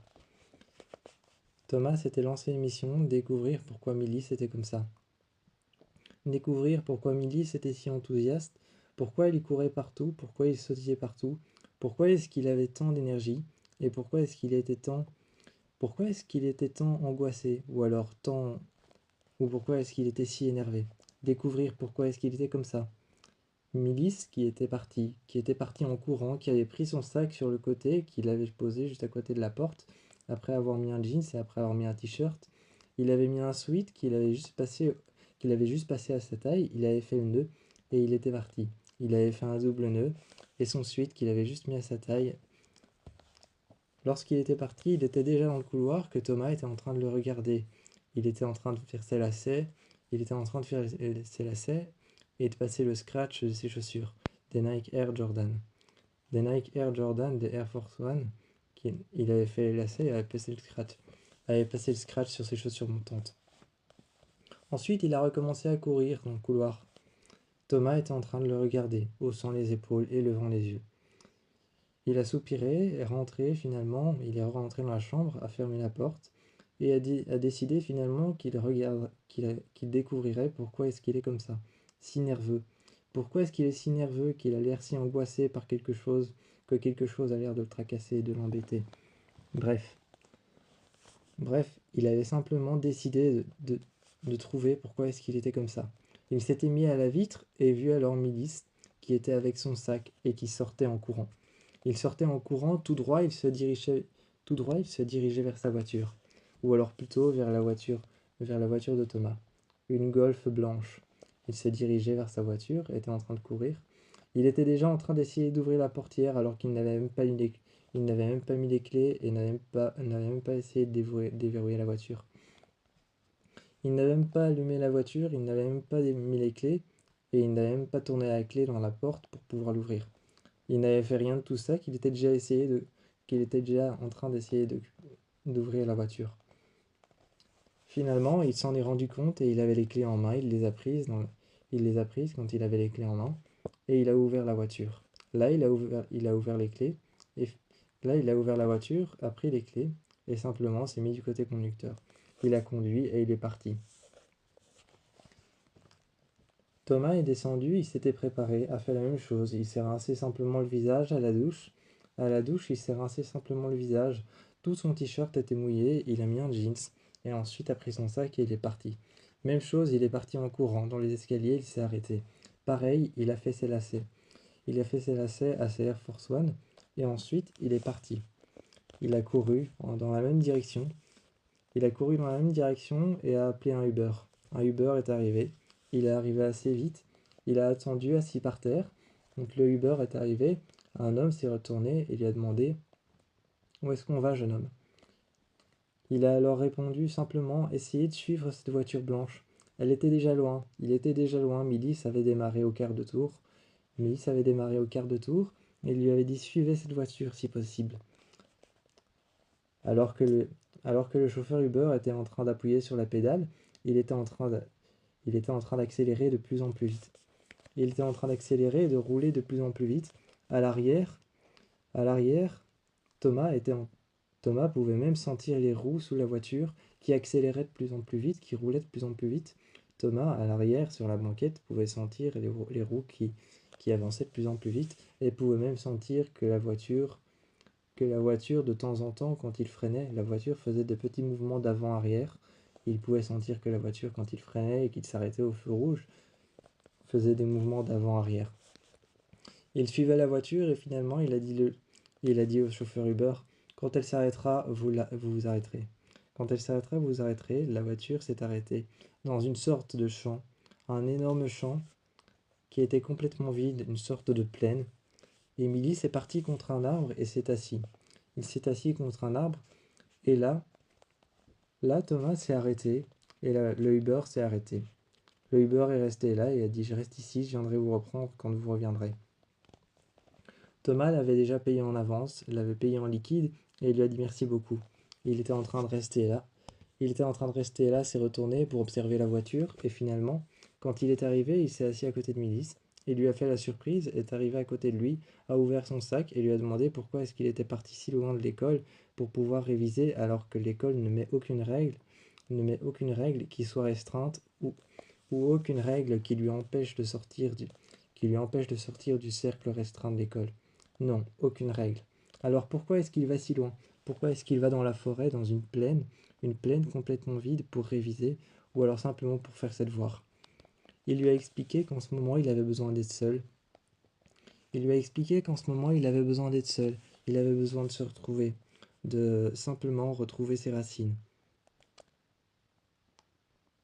Speaker 1: Découvrir pourquoi Milice était comme ça. Découvrir pourquoi Milice était si enthousiaste, pourquoi il courait partout, pourquoi il sautillait partout, pourquoi est-ce qu'il avait tant d'énergie, et pourquoi est-ce qu'il était tant angoissé, ou pourquoi est-ce qu'il était si énervé. Découvrir pourquoi est-ce qu'il était comme ça. Milice qui était parti en courant, qui avait pris son sac sur le côté, qu'il avait posé juste à côté de la porte, après avoir mis un jeans et après avoir mis un t-shirt. Il avait mis un sweat qu'il avait juste passé à sa taille, il avait fait le nœud et il était parti. Il avait fait un double nœud et son sweat qu'il avait juste mis à sa taille. Lorsqu'il était parti, il était déjà dans le couloir que Thomas était en train de le regarder. Il était en train de faire ses lacets, et de passer le scratch de ses chaussures, des Nike Air Jordan. Des Air Force One, il avait fait les lacets et avait passé le scratch sur ses chaussures montantes. Ensuite, il a recommencé à courir dans le couloir. Thomas était en train de le regarder, haussant les épaules et levant les yeux. Il a soupiré et il est rentré dans la chambre, a fermé la porte et a décidé finalement qu'il découvrirait pourquoi est-ce qu'il est comme ça, si nerveux. Pourquoi est-ce qu'il est si nerveux, qu'il a l'air si angoissé par quelque chose, que quelque chose a l'air de le tracasser et de l'embêter. Bref, il avait simplement décidé de trouver pourquoi est-ce qu'il était comme ça. Il s'était mis à la vitre et vit alors Milice qui était avec son sac et qui sortait en courant. Il sortait en courant, tout droit, il se dirigeait vers sa voiture. Ou alors plutôt vers la voiture de Thomas. Une Golf blanche. Il se dirigeait vers sa voiture, était en train de courir. Il était déjà en train d'essayer d'ouvrir la portière alors qu'il n'avait même pas mis les clés et n'avait même pas essayé de déverrouiller la voiture. Il n'avait même pas allumé la voiture, il n'avait même pas mis les clés et il n'avait même pas tourné la clé dans la porte pour pouvoir l'ouvrir. Il n'avait fait rien de tout ça, qu'il était déjà en train d'essayer d'ouvrir la voiture. Finalement, il s'en est rendu compte et il avait les clés en main, il les a prises quand il avait les clés en main et il a ouvert la voiture. Là, il a ouvert les clés et là, il a ouvert la voiture, a pris les clés et simplement s'est mis du côté conducteur. Il a conduit et il est parti. Thomas est descendu, il s'était préparé, a fait la même chose. Il s'est rincé simplement le visage à la douche. À la douche, il s'est rincé simplement le visage. Tout son t-shirt était mouillé, il a mis un jeans. Et ensuite a pris son sac et il est parti. Même chose, il est parti en courant. Dans les escaliers, il s'est arrêté. Pareil, il a fait ses lacets. Il a fait ses lacets à ses Air Force One. Et ensuite, il est parti. Il a couru dans la même direction. Il a couru dans la même direction et a appelé un Uber. Un Uber est arrivé. Il est arrivé assez vite. Il a attendu assis par terre. Donc le Uber est arrivé. Un homme s'est retourné et lui a demandé « Où est-ce qu'on va, jeune homme ?» Il a alors répondu simplement « Essayez de suivre cette voiture blanche. » Elle était déjà loin. Il était déjà loin. Milice avait démarré au quart de tour. Et il lui avait dit « Suivez cette voiture si possible. » Alors que le chauffeur Uber était en train d'appuyer sur la pédale, il était en train Il était en train d'accélérer de plus en plus vite. Il était en train d'accélérer et de rouler de plus en plus vite. À l'arrière, à l'arrière, Thomas pouvait même sentir les roues sous la voiture qui accéléraient de plus en plus vite, qui roulaient de plus en plus vite. Thomas, à l'arrière, sur la banquette, pouvait sentir les roues qui avançaient de plus en plus vite et pouvait même sentir que la voiture, de temps en temps, quand il freinait, la voiture faisait de petits mouvements d'avant-arrière. Il pouvait sentir que la voiture, quand il freinait et qu'il s'arrêtait au feu rouge, faisait des mouvements d'avant-arrière. Il suivait la voiture et finalement il a dit au chauffeur Uber, quand elle s'arrêtera, vous vous arrêterez. Quand elle s'arrêtera, vous vous arrêterez. La voiture s'est arrêtée dans une sorte de champ, un énorme champ qui était complètement vide, une sorte de plaine. Émilie s'est partie contre un arbre et s'est assis. Il s'est assis contre un arbre et là Thomas s'est arrêté et le Uber s'est arrêté. Le Uber est resté là et a dit je reste ici, je viendrai vous reprendre quand vous reviendrez. Thomas l'avait déjà payé en avance, l'avait payé en liquide et il lui a dit merci beaucoup. Il était en train de rester là. S'est retourné pour observer la voiture et finalement, quand il est arrivé, il s'est assis à côté de Milice. Il lui a fait la surprise, est arrivé à côté de lui, a ouvert son sac et lui a demandé pourquoi est-ce qu'il était parti si loin de l'école pour pouvoir réviser alors que l'école ne met aucune règle qui soit restreinte ou aucune règle qui lui empêche de sortir du cercle restreint de l'école. Non, aucune règle. Alors pourquoi est-ce qu'il va si loin? Pourquoi est-ce qu'il va dans la forêt, dans une plaine complètement vide pour réviser, ou alors simplement pour faire ses devoirs? Il lui a expliqué qu'en ce moment il avait besoin d'être seul. Il lui a expliqué qu'en ce moment il avait besoin d'être seul. Il avait besoin de se retrouver, de simplement retrouver ses racines.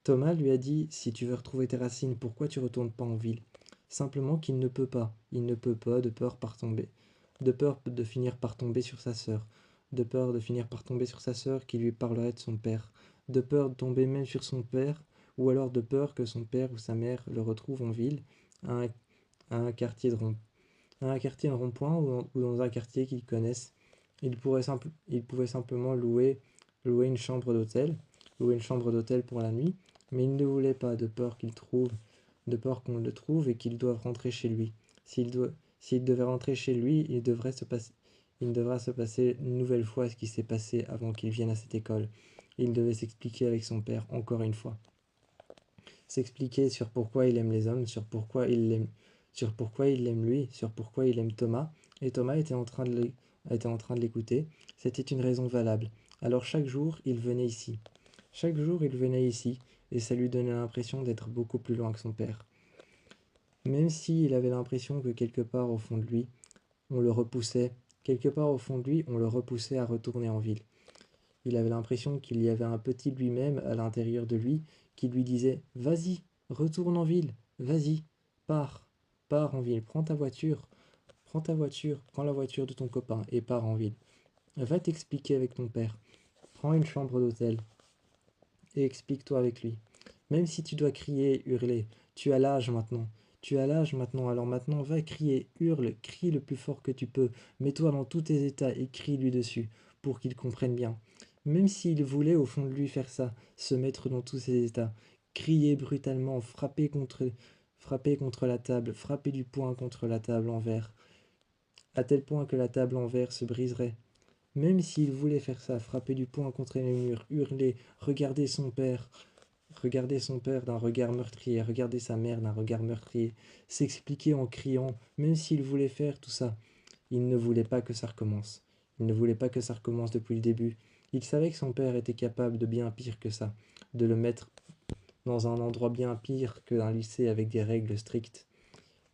Speaker 1: Thomas lui a dit, si tu veux retrouver tes racines, pourquoi tu retournes pas en ville? Simplement qu'il ne peut pas. Il ne peut pas de peur de finir par tomber sur sa sœur, qui lui parlerait de son père, de peur de tomber même sur son père, ou alors de peur que son père ou sa mère le retrouve en ville, à un quartier de rond-point ou dans un quartier qu'ils connaissent. Il pouvait simplement louer une chambre d'hôtel, pour la nuit, mais il ne voulait pas de peur qu'on le trouve et qu'il doive rentrer chez lui. S'il devait rentrer chez lui, il devra se passer une nouvelle fois ce qui s'est passé avant qu'il vienne à cette école. Il devait s'expliquer avec son père encore une fois. S'expliquer sur pourquoi il aime les hommes, sur pourquoi il l'aime lui, sur pourquoi il aime Thomas. Et Thomas était en train de l'écouter. C'était une raison valable. Alors chaque jour, il venait ici. Et ça lui donnait l'impression d'être beaucoup plus loin que son père. Même s'il avait l'impression que quelque part au fond de lui, on le repoussait à retourner en ville. Il avait l'impression qu'il y avait un petit lui-même à l'intérieur de lui qui lui disait « Vas-y, retourne en ville, vas-y, pars en ville, prends la voiture de ton copain et pars en ville. Va t'expliquer avec ton père, prends une chambre d'hôtel et explique-toi avec lui. Même si tu dois crier, hurler, tu as l'âge maintenant, alors maintenant va crier, hurle, crie le plus fort que tu peux, mets-toi dans tous tes états et crie-lui dessus, pour qu'il comprenne bien. Même s'il voulait au fond de lui faire ça, se mettre dans tous ses états, crier brutalement, frapper contre la table, frapper du poing contre la table en verre, à tel point que la table en verre se briserait. Même s'il voulait faire ça, frapper du poing contre les murs, hurler, regarder son père d'un regard meurtrier, regarder sa mère d'un regard meurtrier, s'expliquer en criant, même s'il voulait faire tout ça, il ne voulait pas que ça recommence. Il ne voulait pas que ça recommence depuis le début. Il savait que son père était capable de bien pire que ça, de le mettre dans un endroit bien pire que d'un lycée avec des règles strictes.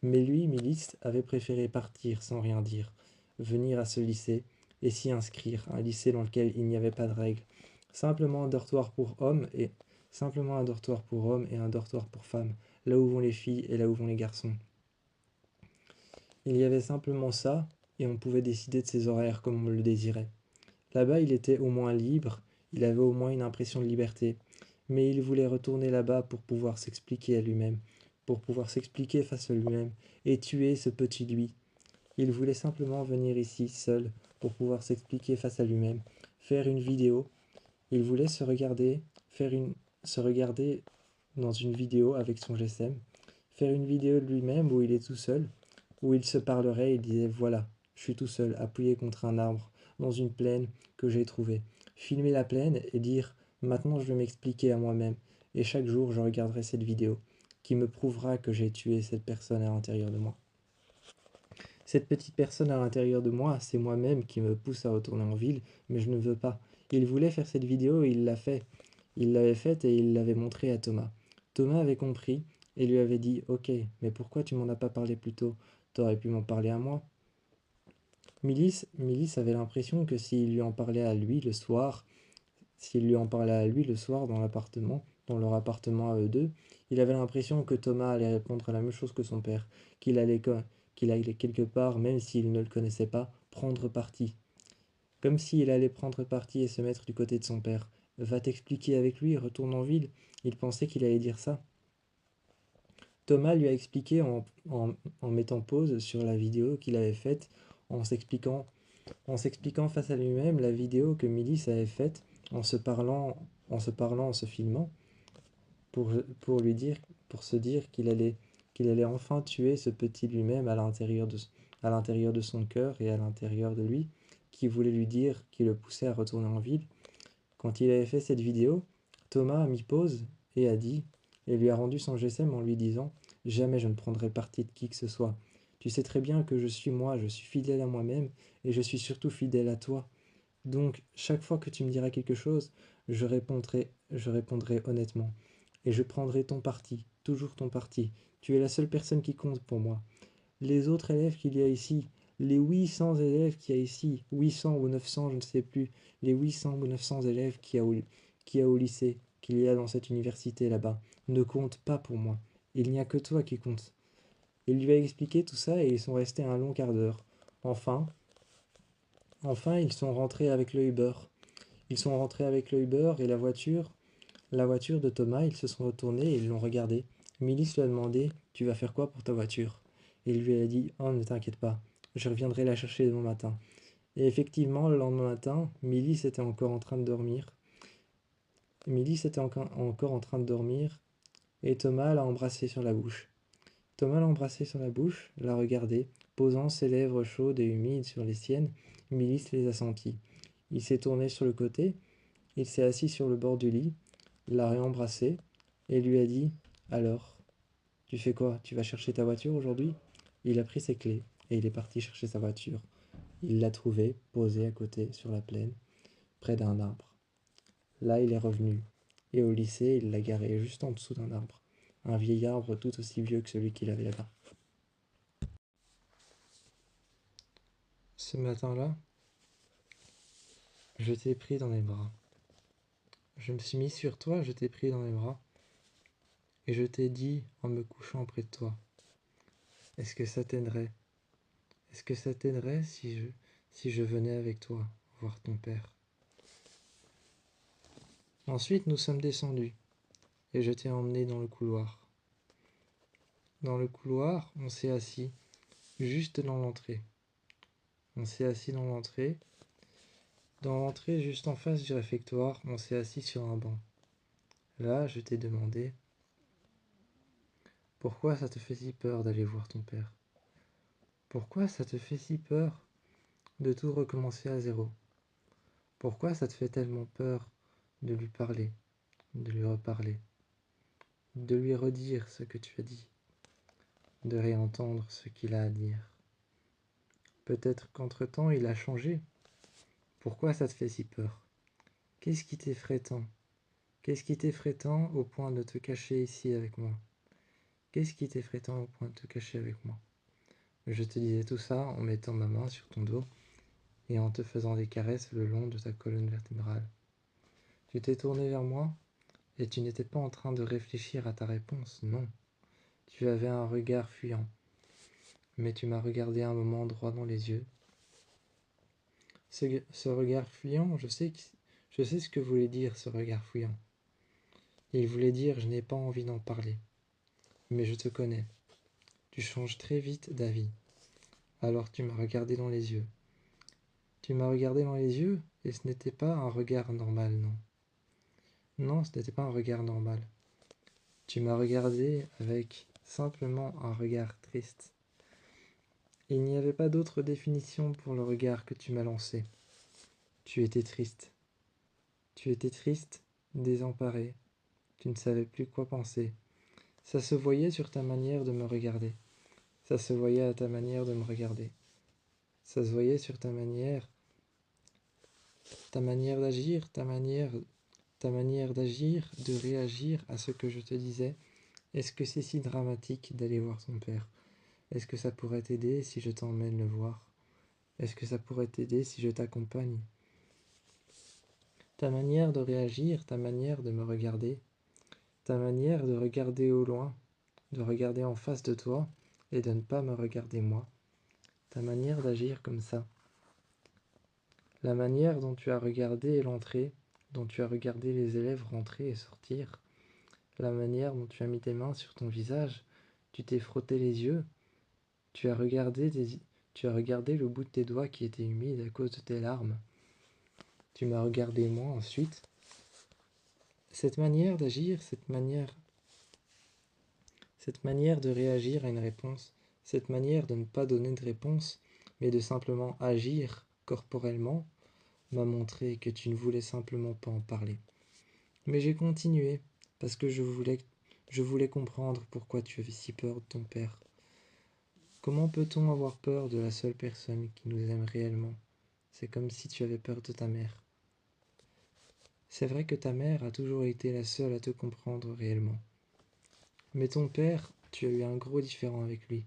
Speaker 1: Mais lui, Milice, avait préféré partir sans rien dire, venir à ce lycée et s'y inscrire, un lycée dans lequel il n'y avait pas de règles, simplement un dortoir pour hommes et un dortoir pour femmes, là où vont les filles et là où vont les garçons. Il y avait simplement ça, et on pouvait décider de ses horaires comme on le désirait. Là-bas, il était au moins libre, il avait au moins une impression de liberté, mais il voulait retourner là-bas pour pouvoir s'expliquer à lui-même, pour pouvoir s'expliquer face à lui-même, et tuer ce petit lui. Il voulait simplement venir ici, seul, pour pouvoir s'expliquer face à lui-même, faire une vidéo. Il voulait se regarder dans une vidéo avec son GSM, faire une vidéo de lui-même où il est tout seul, où il se parlerait et il disait voilà, je suis tout seul, appuyé contre un arbre, dans une plaine que j'ai trouvée. Filmer la plaine et dire maintenant je vais m'expliquer à moi-même, et chaque jour je regarderai cette vidéo, qui me prouvera que j'ai tué cette personne à l'intérieur de moi. Cette petite personne à l'intérieur de moi, c'est moi-même qui me pousse à retourner en ville, mais je ne veux pas. Il voulait faire cette vidéo et il l'a fait. Il l'avait faite et il l'avait montrée à Thomas. Thomas avait compris et lui avait dit ok, mais pourquoi tu m'en as pas parlé plus tôt? T'aurais pu m'en parler à moi. Milice avait l'impression que s'il lui en parlait à lui le soir, s'il lui en parlait à lui le soir dans l'appartement, dans leur appartement à eux deux, il avait l'impression que Thomas allait répondre à la même chose que son père, qu'il allait quelque part, même s'il ne le connaissait pas, prendre parti. Comme s'il allait prendre parti et se mettre du côté de son père. Va t'expliquer avec lui, retourne en ville. Il pensait qu'il allait dire ça. Thomas lui a expliqué en mettant pause sur la vidéo qu'il avait faite, en s'expliquant en s'expliquant face à lui-même la vidéo que Milice avait faite, en se filmant, pour, pour lui dire, pour se dire qu'il allait enfin tuer ce petit lui-même à l'intérieur de son cœur et à l'intérieur de lui, qui voulait lui dire, qui le poussait à retourner en ville. Quand il avait fait cette vidéo, Thomas a mis pause et a dit, et lui a rendu son GSM en lui disant jamais je ne prendrai parti de qui que ce soit. Tu sais très bien que je suis moi, je suis fidèle à moi-même et je suis surtout fidèle à toi. Donc, chaque fois que tu me diras quelque chose, je répondrai honnêtement. Et je prendrai ton parti, toujours ton parti. Tu es la seule personne qui compte pour moi. Les autres élèves qu'il y a ici, les 800 élèves qu'il y a ici, 800 ou 900, je ne sais plus, les 800 ou 900 élèves qu'il y a au lycée, qu'il y a dans cette université là-bas, ne comptent pas pour moi. Il n'y a que toi qui compte. Il lui a expliqué tout ça et ils sont restés un long quart d'heure. Enfin, enfin, ils sont rentrés avec le Uber. Ils sont rentrés avec le Uber et la voiture de Thomas, ils se sont retournés et ils l'ont regardé. Milice lui a demandé tu vas faire quoi pour ta voiture? Et il lui a dit oh, ne t'inquiète pas, je reviendrai la chercher demain matin. Et effectivement, le lendemain matin, Milice était encore en train de dormir. Milice était encore en train de dormir et Thomas l'a embrassé sur la bouche. Thomas l'a embrassé sur la bouche, l'a regardé, posant ses lèvres chaudes et humides sur les siennes. Milice les a senties. Il s'est tourné sur le côté, il s'est assis sur le bord du lit, l'a réembrassé et lui a dit alors, tu fais quoi? Tu vas chercher ta voiture aujourd'hui? Il a pris ses clés et il est parti chercher sa voiture. Il l'a trouvée posée à côté sur la plaine, près d'un arbre. Là, il est revenu et au lycée, il l'a garé juste en dessous d'un arbre. Un vieil arbre tout aussi vieux que celui qu'il avait là-bas. Ce matin-là, je t'ai pris dans les bras. Je me suis mis sur toi, je t'ai pris dans les bras. Et je t'ai dit en me couchant près de toi, est-ce que ça t'aiderait? Est-ce que ça t'aiderait si je venais avec toi voir ton père? Ensuite, nous sommes descendus et je t'ai emmené dans le couloir. Dans le couloir, on s'est assis juste dans l'entrée. On s'est assis dans l'entrée. Dans l'entrée, juste en face du réfectoire, on s'est assis sur un banc. Là, je t'ai demandé pourquoi ça te fait si peur d'aller voir ton père? Pourquoi ça te fait si peur de tout recommencer à zéro? Pourquoi ça te fait tellement peur de lui parler, de lui reparler, de lui redire ce que tu as dit, de réentendre ce qu'il a à dire? Peut-être qu'entre-temps il a changé. Pourquoi ça te fait si peur? Qu'est-ce qui t'effraie tant? Qu'est-ce qui t'effraie tant au point de te cacher ici avec moi? Qu'est-ce qui t'effraie tant au point de te cacher avec moi? Je te disais tout ça en mettant ma main sur ton dos et en te faisant des caresses le long de ta colonne vertébrale. Tu t'es tourné vers moi et tu n'étais pas en train de réfléchir à ta réponse, non. Tu avais un regard fuyant, mais tu m'as regardé un moment droit dans les yeux. Ce regard fuyant, je sais ce que voulait dire ce regard fuyant. Il voulait dire je n'ai pas envie d'en parler. Mais je te connais. Tu changes très vite d'avis. Alors tu m'as regardé dans les yeux. Tu m'as regardé dans les yeux et ce n'était pas un regard normal, non. Non, ce n'était pas un regard normal. Tu m'as regardé avec simplement un regard triste. Il n'y avait pas d'autre définition pour le regard que tu m'as lancé. Tu étais triste. Tu étais triste, désemparé. Tu ne savais plus quoi penser. Ça se voyait sur ta manière de me regarder. Ça se voyait à ta manière de me regarder. Ça se voyait sur ta manière d'agir, ta manière d'agir, de réagir à ce que je te disais. Est-ce que c'est si dramatique d'aller voir ton père? Est-ce que ça pourrait t'aider si je t'emmène le voir? Est-ce que ça pourrait t'aider si je t'accompagne? Ta manière de réagir, ta manière de me regarder, ta manière de regarder au loin, de regarder en face de toi et de ne pas me regarder moi, ta manière d'agir comme ça, la manière dont tu as regardé l'entrée, dont tu as regardé les élèves rentrer et sortir, la manière dont tu as mis tes mains sur ton visage, tu t'es frotté les yeux, tu as regardé le bout de tes doigts qui était humide à cause de tes larmes. Tu m'as regardé moi ensuite. Cette manière d'agir, cette manière de réagir à une réponse, cette manière de ne pas donner de réponse, mais de simplement agir corporellement, m'a montré que tu ne voulais simplement pas en parler. Mais j'ai continué, parce que je voulais comprendre pourquoi tu avais si peur de ton père. Comment peut-on avoir peur de la seule personne qui nous aime réellement? C'est comme si tu avais peur de ta mère. C'est vrai que ta mère a toujours été la seule à te comprendre réellement. Mais ton père, tu as eu un gros différend avec lui.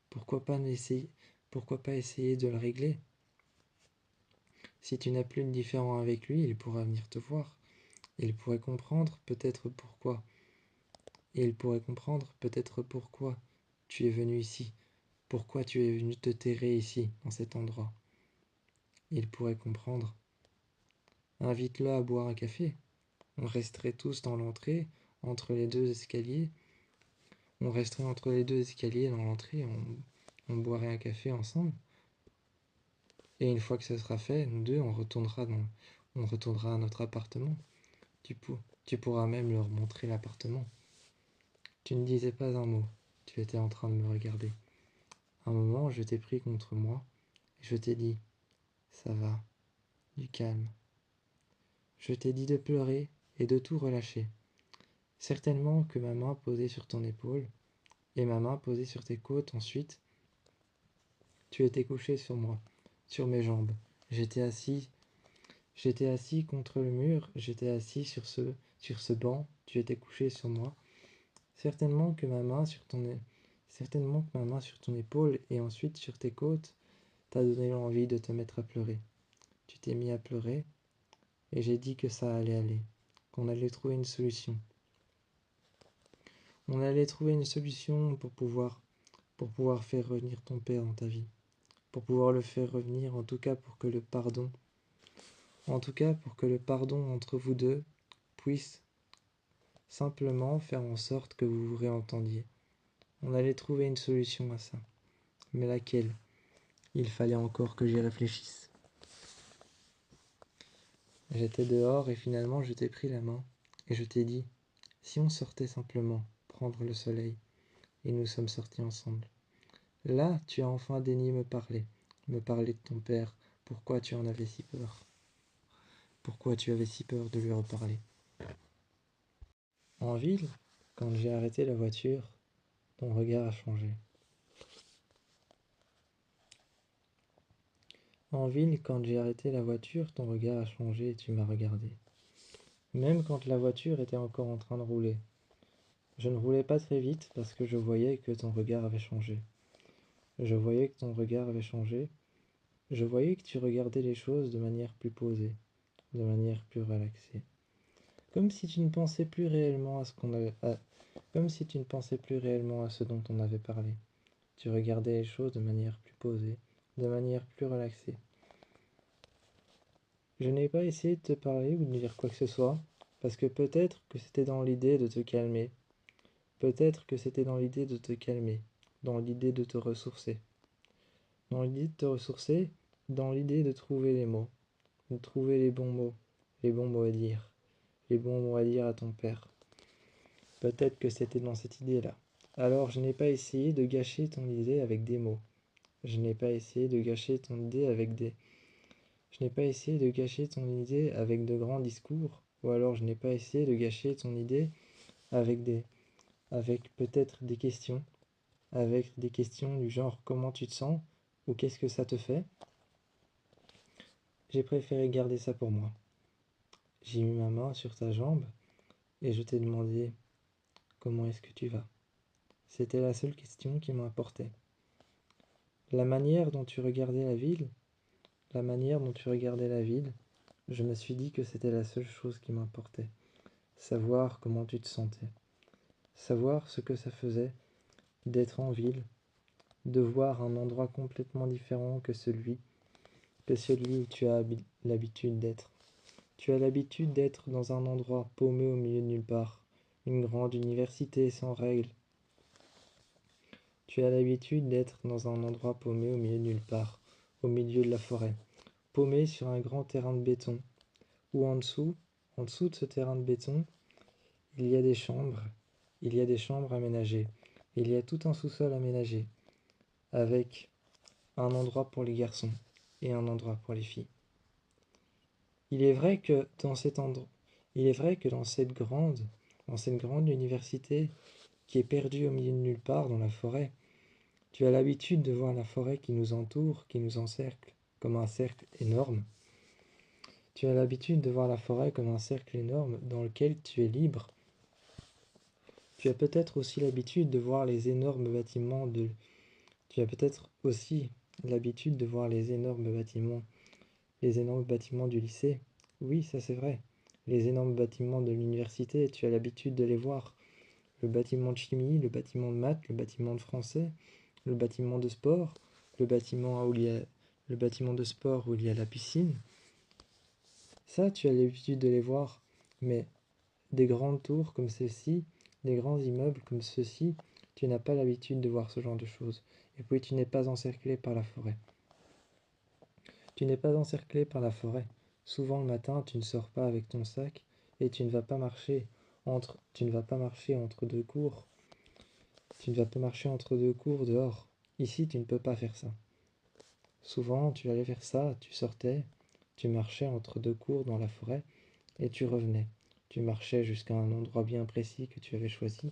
Speaker 1: Pourquoi pas essayer de le régler? Si tu n'as plus de différend avec lui, il pourra venir te voir. Il pourrait comprendre peut-être pourquoi. Et il pourrait comprendre peut-être pourquoi tu es venu ici. Pourquoi tu es venu te terrer ici, dans cet endroit. Il pourrait comprendre. Invite-le à boire un café. On resterait tous dans l'entrée, entre les deux escaliers. On resterait entre les deux escaliers dans l'entrée, on boirait un café ensemble. Et une fois que ce sera fait, nous deux, on retournera à notre appartement. Tu pourras même leur montrer l'appartement. Tu ne disais pas un mot, tu étais en train de me regarder. Un moment, je t'ai pris contre moi, et je t'ai dit, ça va, du calme. Je t'ai dit de pleurer et de tout relâcher. Certainement que ma main posée sur ton épaule, et ma main posée sur tes côtes ensuite, tu étais couché sur moi, sur mes jambes. J'étais assis contre le mur, j'étais assis sur ce banc, tu étais couché sur moi. Certainement que ma main sur ton épaule et ensuite sur tes côtes t'a donné l'envie de te mettre à pleurer. Tu t'es mis à pleurer et j'ai dit que ça allait aller, qu'on allait trouver une solution. On allait trouver une solution pour pouvoir faire revenir ton père dans ta vie, pour pouvoir le faire revenir, en tout cas pour que le pardon entre vous deux puisse simplement faire en sorte que vous vous réentendiez. On allait trouver une solution à ça. Mais laquelle? Il fallait encore que j'y réfléchisse. J'étais dehors et finalement je t'ai pris la main et je t'ai dit, si on sortait simplement prendre le soleil, et nous sommes sortis ensemble. Là, tu as enfin daigné me parler de ton père, pourquoi tu en avais si peur? Pourquoi tu avais si peur de lui reparler? En ville, quand j'ai arrêté la voiture, ton regard a changé. En ville, quand j'ai arrêté la voiture, ton regard a changé et tu m'as regardé. Même quand la voiture était encore en train de rouler. Je ne roulais pas très vite parce que je voyais que ton regard avait changé. Je voyais que ton regard avait changé. Je voyais que tu regardais les choses de manière plus posée, de manière plus relaxée. Comme si tu ne pensais plus réellement à comme si tu ne pensais plus réellement à ce dont on avait parlé. Tu regardais les choses de manière plus posée, de manière plus relaxée. Je n'ai pas essayé de te parler ou de dire quoi que ce soit, parce que peut-être que c'était dans l'idée de te calmer. Peut-être que c'était dans l'idée de te calmer, dans l'idée de te ressourcer. Dans l'idée de te ressourcer, dans l'idée de trouver les mots, de trouver les bons mots à dire à ton père. Peut-être que c'était dans cette idée-là. Alors je n'ai pas essayé de gâcher ton idée avec des mots. Je n'ai pas essayé de gâcher ton idée avec des... Je n'ai pas essayé de gâcher ton idée avec de grands discours. Ou alors je n'ai pas essayé de gâcher ton idée avec des... avec peut-être des questions. Avec des questions du genre comment tu te sens ou qu'est-ce que ça te fait. J'ai préféré garder ça pour moi. J'ai mis ma main sur ta jambe et je t'ai demandé comment est-ce que tu vas. C'était la seule question qui m'importait. La manière dont tu regardais la ville, la manière dont tu regardais la ville, je me suis dit que c'était la seule chose qui m'importait. Savoir comment tu te sentais. Savoir ce que ça faisait d'être en ville, de voir un endroit complètement différent que celui où tu as l'habitude d'être. Tu as l'habitude d'être dans un endroit paumé au milieu de nulle part, une grande université sans règles. Tu as l'habitude d'être dans un endroit paumé au milieu de nulle part, au milieu de la forêt, paumé sur un grand terrain de béton, où en dessous de ce terrain de béton, il y a des chambres, il y a des chambres aménagées, il y a tout un sous-sol aménagé, avec un endroit pour les garçons et un endroit pour les filles. Il est vrai que dans cet endroit, il est vrai que dans cette grande université qui est perdue au milieu de nulle part dans la forêt, tu as l'habitude de voir la forêt qui nous entoure, qui nous encercle, comme un cercle énorme. Tu as l'habitude de voir la forêt comme un cercle énorme dans lequel tu es libre. Tu as peut-être aussi l'habitude de voir les énormes bâtiments de... Tu as peut-être aussi l'habitude de voir les énormes bâtiments du lycée. Oui, ça c'est vrai. Les énormes bâtiments de l'université, tu as l'habitude de les voir. Le bâtiment de chimie, le bâtiment de maths, le bâtiment de français, le bâtiment de sport, le bâtiment de sport où il y a la piscine. Ça, tu as l'habitude de les voir. Mais des grandes tours comme celle-ci, des grands immeubles comme ceux-ci, tu n'as pas l'habitude de voir ce genre de choses. Et puis tu n'es pas encerclé par la forêt. Tu n'es pas encerclé par la forêt. Souvent le matin, tu ne sors pas avec ton sac et tu ne vas pas marcher entre deux cours. Tu ne vas pas marcher entre deux cours dehors. Ici, tu ne peux pas faire ça. Souvent, tu allais faire ça, tu sortais, tu marchais entre deux cours dans la forêt et tu revenais. Tu marchais jusqu'à un endroit bien précis que tu avais choisi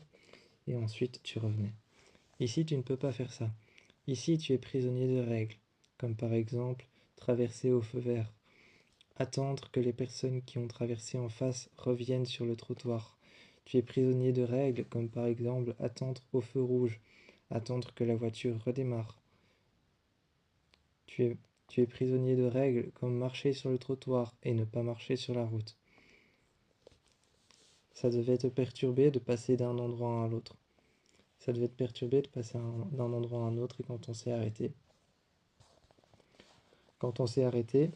Speaker 1: et ensuite tu revenais. Ici, tu ne peux pas faire ça. Ici, tu es prisonnier de règles, comme par exemple traverser au feu vert, attendre que les personnes qui ont traversé en face reviennent sur le trottoir. Tu es prisonnier de règles, comme par exemple attendre au feu rouge, attendre que la voiture redémarre. Tu es prisonnier de règles, comme marcher sur le trottoir et ne pas marcher sur la route. Ça devait te perturber de passer d'un endroit à l'autre. Ça devait te perturber de passer d'un endroit à un autre et quand on s'est arrêté,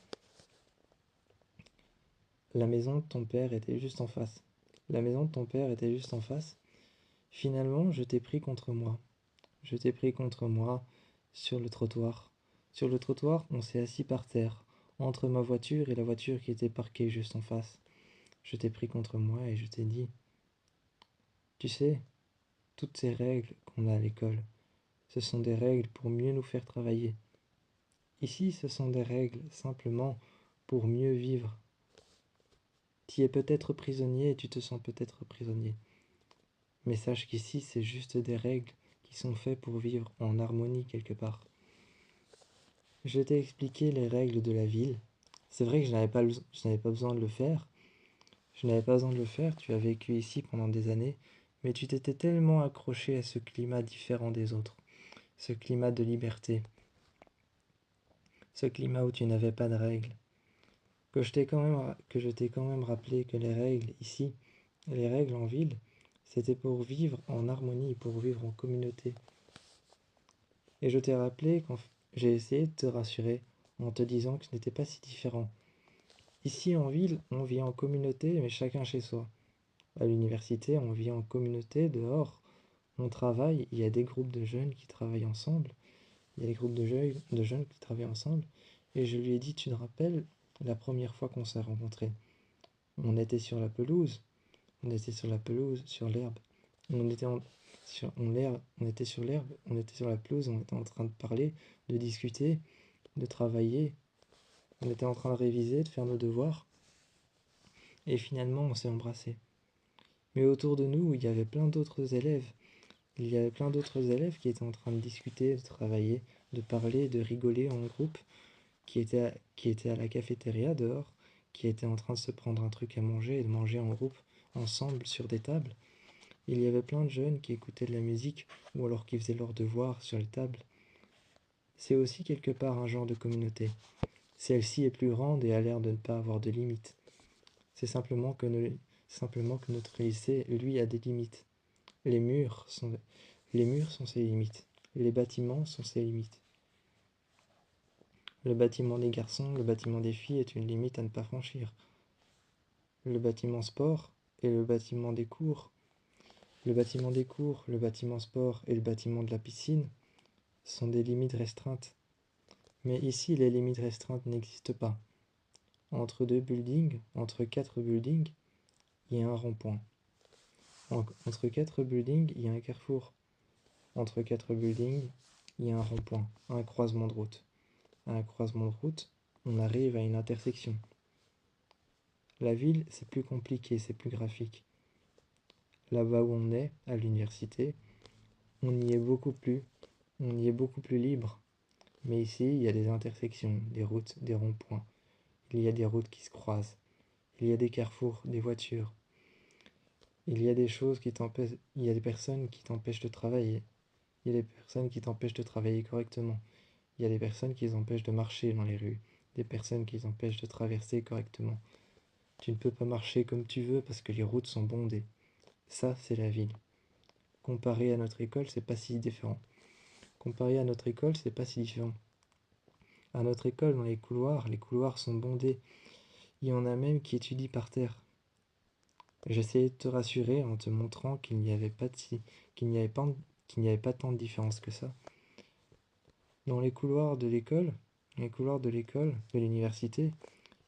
Speaker 1: la maison de ton père était juste en face. La maison de ton père était juste en face. Finalement, je t'ai pris contre moi. Je t'ai pris contre moi sur le trottoir. Sur le trottoir, on s'est assis par terre, entre ma voiture et la voiture qui était parquée juste en face. Je t'ai pris contre moi et je t'ai dit, tu sais, toutes ces règles qu'on a à l'école, ce sont des règles pour mieux nous faire travailler. Ici, ce sont des règles simplement pour mieux vivre. Tu es peut-être prisonnier et tu te sens peut-être prisonnier. Mais sache qu'ici, c'est juste des règles qui sont faites pour vivre en harmonie quelque part. Je t'ai expliqué les règles de la ville. C'est vrai que je n'avais pas besoin de le faire. Je n'avais pas besoin de le faire, tu as vécu ici pendant des années, mais tu t'étais tellement accroché à ce climat différent des autres, ce climat de liberté, ce climat où tu n'avais pas de règles, que je t'ai quand même rappelé que les règles ici, les règles en ville, c'était pour vivre en harmonie, pour vivre en communauté. Et je t'ai rappelé quand j'ai essayé de te rassurer en te disant que ce n'était pas si différent. Ici en ville, on vit en communauté, mais chacun chez soi. À l'université, on vit en communauté, dehors, on travaille, il y a des groupes de jeunes qui travaillent ensemble, il y a des groupes de jeunes qui travaillent ensemble, et je lui ai dit, tu te rappelles, la première fois qu'on s'est rencontrés, on était sur la pelouse, sur l'herbe, On était on était sur l'herbe, on était sur la pelouse, on était en train de parler, de discuter, de travailler, on était en train de réviser, de faire nos devoirs, et finalement on s'est embrassés. Mais autour de nous, il y avait plein d'autres élèves. Il y avait plein d'autres élèves qui étaient en train de discuter, de travailler, de parler, de rigoler en groupe, qui étaient à la cafétéria dehors, qui étaient en train de se prendre un truc à manger et de manger en groupe, ensemble, sur des tables. Il y avait plein de jeunes qui écoutaient de la musique ou alors qui faisaient leurs devoirs sur les tables. C'est aussi quelque part un genre de communauté. Celle-ci est plus grande et a l'air de ne pas avoir de limites. C'est simplement que notre lycée, lui, a des limites. Les murs sont, les murs sont ses limites. Les bâtiments sont ses limites. Le bâtiment des garçons, le bâtiment des filles est une limite à ne pas franchir. Le bâtiment sport et le bâtiment des cours, le bâtiment des cours, le bâtiment sport et le bâtiment de la piscine sont des limites restreintes. Mais ici, les limites restreintes n'existent pas. Entre deux buildings, entre quatre buildings, il y a un rond-point. Entre quatre buildings, il y a un carrefour. Entre quatre buildings, il y a un rond-point, un croisement de route. À un croisement de route, on arrive à une intersection. La ville, c'est plus compliqué, c'est plus graphique. Là-bas où on est, à l'université, on y est beaucoup plus, on y est beaucoup plus libre. Mais ici, il y a des intersections, des routes, des ronds-points. Il y a des routes qui se croisent. Il y a des carrefours, des voitures. Il y a des choses qui t'empêchent, il y a des personnes qui t'empêchent de travailler. Il y a des personnes qui t'empêchent de travailler correctement. Il y a des personnes qui t'empêchent de marcher dans les rues. Des personnes qui t'empêchent de traverser correctement. Tu ne peux pas marcher comme tu veux parce que les routes sont bondées. Ça, c'est la ville. Comparé à notre école, c'est pas si différent. Comparé à notre école, c'est pas si différent. À notre école, dans les couloirs sont bondés. Il y en a même qui étudient par terre. J'essayais de te rassurer en te montrant qu'il n'y avait pas qu'il n'y avait pas, qu'il n'y avait pas tant de différence que ça. Dans les couloirs de l'école, de l'université,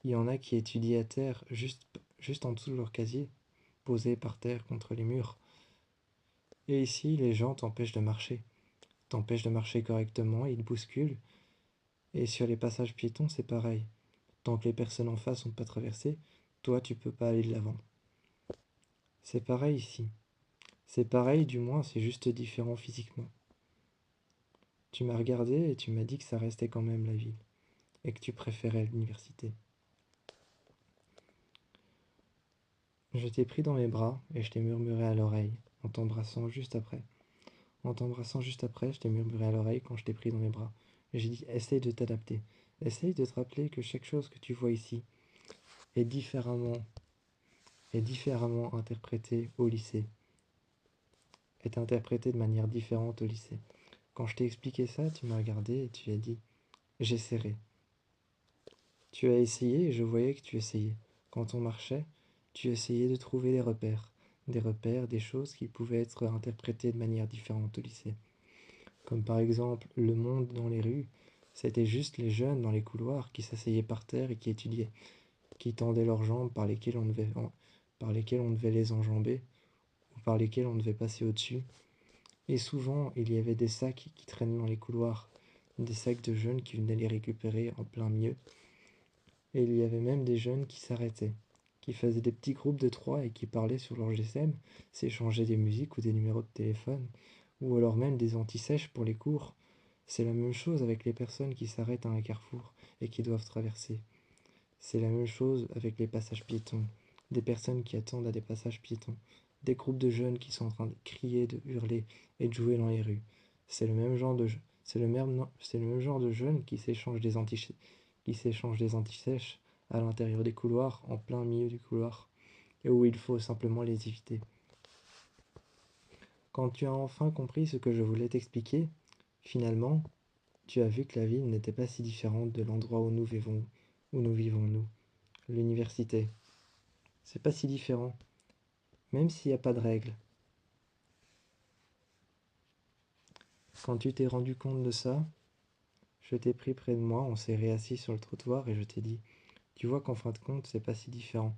Speaker 1: il y en a qui étudient à terre, juste en dessous de leur casier, posés par terre contre les murs. Et ici, les gens t'empêchent de marcher correctement, ils te bousculent. Et sur les passages piétons, c'est pareil. Tant que les personnes en face n'ont pas traversé, toi, tu peux pas aller de l'avant. C'est pareil ici. C'est pareil, du moins, c'est juste différent physiquement. Tu m'as regardé et tu m'as dit que ça restait quand même la ville, et que tu préférais l'université. Je t'ai pris dans mes bras et je t'ai murmuré à l'oreille, en t'embrassant juste après. En t'embrassant juste après, je t'ai murmuré à l'oreille quand je t'ai pris dans mes bras. J'ai dit, essaye de t'adapter. Essaye de te rappeler que chaque chose que tu vois ici est différemment interprétée au lycée, est interprétée de manière différente au lycée. Quand je t'ai expliqué ça, tu m'as regardé et tu as dit, j'essaierai. Tu as essayé et je voyais que tu essayais. Quand on marchait, tu essayais de trouver des repères, des choses qui pouvaient être interprétées de manière différente au lycée. Comme par exemple le monde dans les rues, c'était juste les jeunes dans les couloirs qui s'asseyaient par terre et qui étudiaient, qui tendaient leurs jambes par lesquelles on devait les enjamber ou par lesquelles on devait passer au-dessus. Et souvent, il y avait des sacs qui traînaient dans les couloirs, des sacs de jeunes qui venaient les récupérer en plein milieu. Et il y avait même des jeunes qui s'arrêtaient, qui faisaient des petits groupes de trois et qui parlaient sur leur GSM, s'échangeaient des musiques ou des numéros de téléphone, ou alors même des antisèches pour les cours. C'est la même chose avec les personnes qui s'arrêtent à un carrefour et qui doivent traverser. C'est la même chose avec les passages piétons, des personnes qui attendent à des passages piétons, des groupes de jeunes qui sont en train de crier, de hurler et de jouer dans les rues. C'est le même genre de, c'est le même genre de jeunes qui s'échangent des antisèches à l'intérieur des couloirs, en plein milieu du couloir, et où il faut simplement les éviter. Quand tu as enfin compris ce que je voulais t'expliquer, finalement, tu as vu que la ville n'était pas si différente de l'endroit où nous vivons nous. L'université. C'est pas si différent, même s'il n'y a pas de règles. Quand tu t'es rendu compte de ça, je t'ai pris près de moi, on s'est réassis sur le trottoir et je t'ai dit, tu vois qu'en fin de compte, c'est pas si différent.